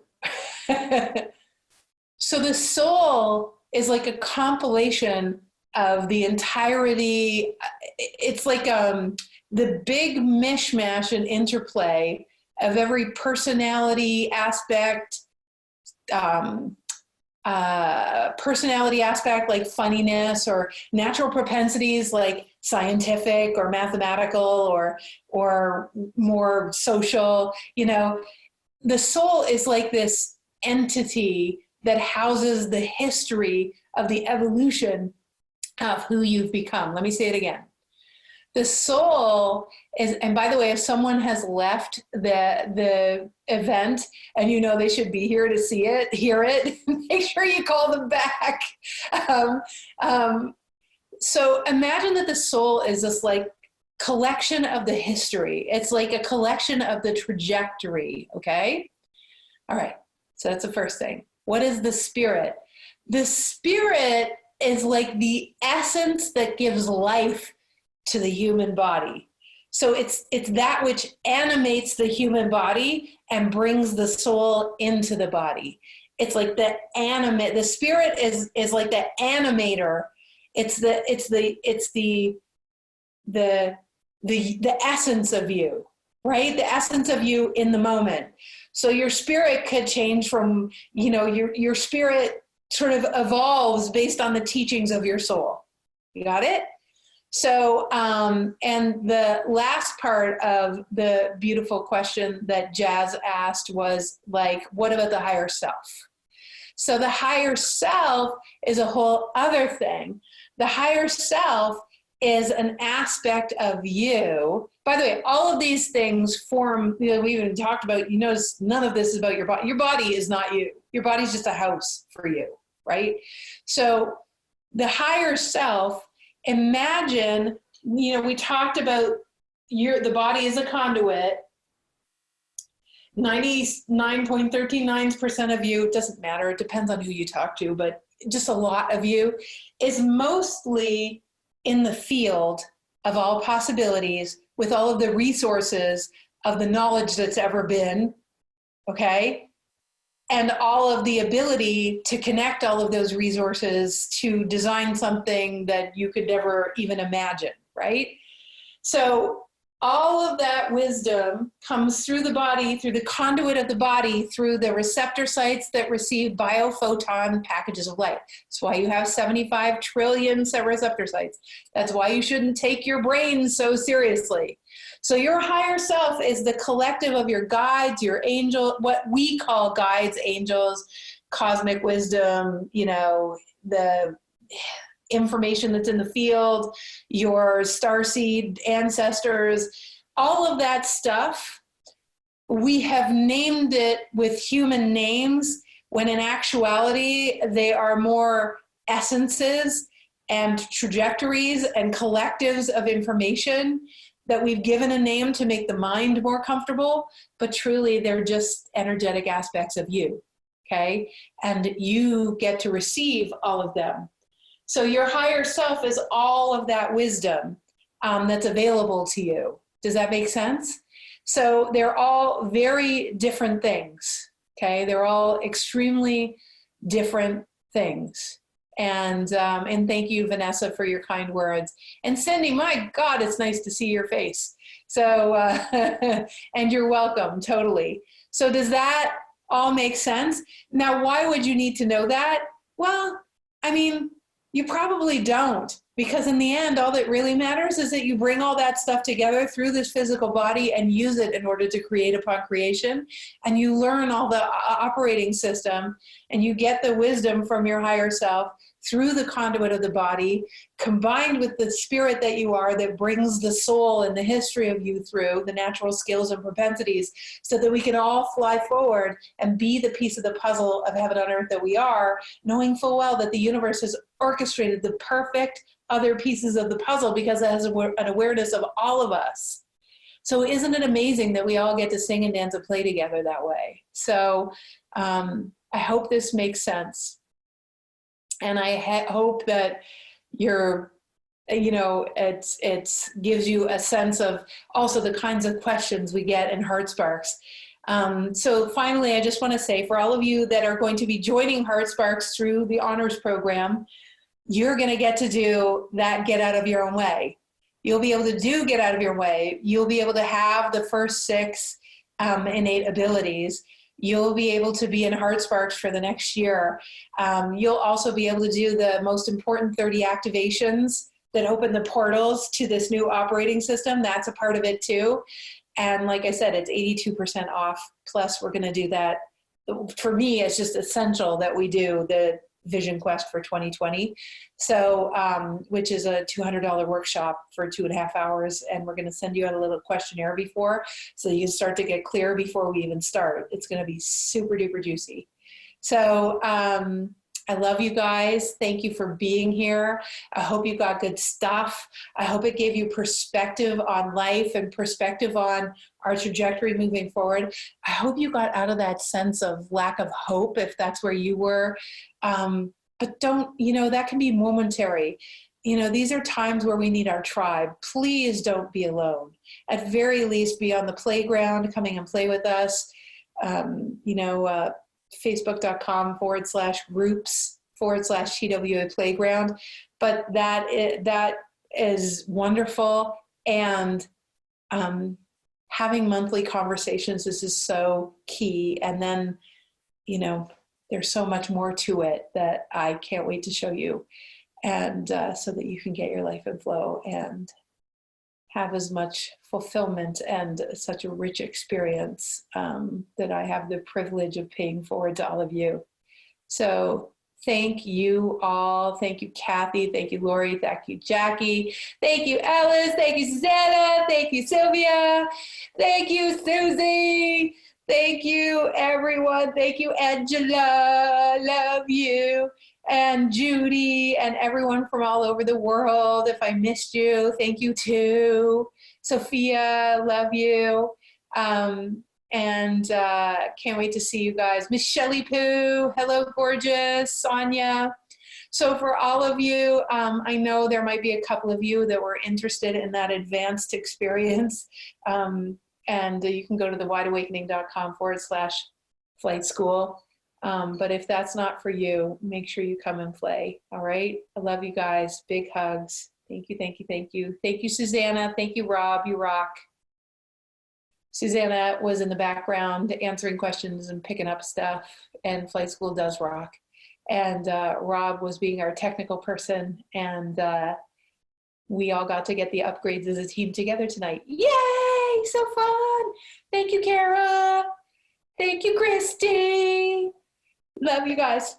So the soul is like a compilation the entirety. It's like the big mishmash and interplay of every personality aspect, like funniness, or natural propensities like scientific or mathematical or more social. You know, the soul is like this entity that houses the history of the evolution of who you've become. Let me say it again. The soul is, and by the way, if someone has left the event and you know they should be here to see it, hear it, make sure you call them back. So imagine that the soul is this like collection of the history. It's like a collection of the trajectory, okay? All right, so that's the first thing. What is the spirit? The spirit is like the essence that gives life to the human body. So it's that which animates the human body and brings the soul into the body. It's like the spirit is like the animator. It's the essence of you, right? The essence of you in the moment. So your spirit could change from, you know, your spirit sort of evolves based on the teachings of your soul. You got it? So, and the last part of the beautiful question that Jazz asked was like, what about the higher self? So the higher self is a whole other thing. The higher self is an aspect of you. By the way, all of these things form, you know, we even talked about, you notice none of this is about your body. Your body is not you. Your body's just a house for you, right? So the higher self, imagine, you know, we talked about the body is a conduit. 99.139% of you, it doesn't matter, it depends on who you talk to, but just a lot of you is mostly in the field of all possibilities with all of the resources of the knowledge that's ever been, okay? And all of the ability to connect all of those resources to design something that you could never even imagine, right? So all of that wisdom comes through the body, through the conduit of the body, through the receptor sites that receive biophoton packages of light. That's why you have 75 trillion receptor sites. That's why you shouldn't take your brain so seriously. So your higher self is the collective of your guides, your angel, what we call guides, angels, cosmic wisdom, you know, the information that's in the field, your starseed ancestors, all of that stuff. We have named it with human names when in actuality they are more essences and trajectories and collectives of information that we've given a name to make the mind more comfortable, but truly they're just energetic aspects of you, okay? And you get to receive all of them. So your higher self is all of that wisdom that's available to you. Does that make sense? So they're all very different things, okay? They're all extremely different things. And thank you, Vanessa, for your kind words. And Cindy, my God, it's nice to see your face. So, and you're welcome, totally. So does that all make sense? Now, why would you need to know that? Well, I mean, you probably don't, because in the end, all that really matters is that you bring all that stuff together through this physical body and use it in order to create upon creation. And you learn all the operating system and you get the wisdom from your higher self through the conduit of the body, combined with the spirit that you are that brings the soul and the history of you through the natural skills and propensities, so that we can all fly forward and be the piece of the puzzle of heaven on earth that we are, knowing full well that the universe has orchestrated the perfect other pieces of the puzzle because it has an awareness of all of us. So isn't it amazing that we all get to sing and dance and play together that way? So I hope this makes sense. And I hope that you're, you know, it gives you a sense of also the kinds of questions we get in Heart Sparks. So finally, I just want to say, for all of you that are going to be joining Heart Sparks through the honors program, you're going to get to do that get out of your own way. You'll be able to do get out of your way. You'll be able to have the first 6 innate abilities. You'll be able to be in Heart Sparks for the next year. You'll also be able to do the most important 30 activations that open the portals to this new operating system. That's a part of it too. And like I said, it's 82% off. Plus we're going to do that. For me, it's just essential that we do the Vision Quest for 2020. So, which is a $200 workshop for 2.5 hours. And we're going to send you out a little questionnaire before, so you start to get clear before we even start. It's going to be super duper juicy. So, I love you guys. Thank you for being here. I hope you got good stuff. I hope it gave you perspective on life and perspective on our trajectory moving forward. I hope you got out of that sense of lack of hope, if that's where you were. But don't, that can be momentary. These are times where we need our tribe. Please don't be alone. At very least, be on the playground, coming and play with us. Facebook.com/groups/TWA Playground. But that is wonderful. And having monthly conversations, this is so key. And then, there's so much more to it that I can't wait to show you. And so that you can get your life in flow and have as much fulfillment and such a rich experience that I have the privilege of paying forward to all of you. So thank you all. Thank you, Kathy. Thank you, Lori. Thank you, Jackie. Thank you, Alice. Thank you, Susanna. Thank you, Sylvia. Thank you, Susie. Thank you, everyone. Thank you, Angela. Love you. And Judy and everyone from all over the world. If I missed you, thank you too. Sophia, love you. And can't wait to see you guys. Miss Shelley Poo, hello, gorgeous. Sonia. So for all of you, I know there might be a couple of you that were interested in that advanced experience. And you can go to thewideawakening.com/flight school. But if that's not for you, make sure you come and play. All right. I love you guys. Big hugs. Thank you. Thank you. Thank you. Thank you, Susanna. Thank you, Rob. You rock. Susanna was in the background answering questions and picking up stuff, and Flight School does rock. And Rob was being our technical person, and we all got to get the upgrades as a team together tonight. Yay! So fun. Thank you, Kara. Thank you, Christy. Love you guys.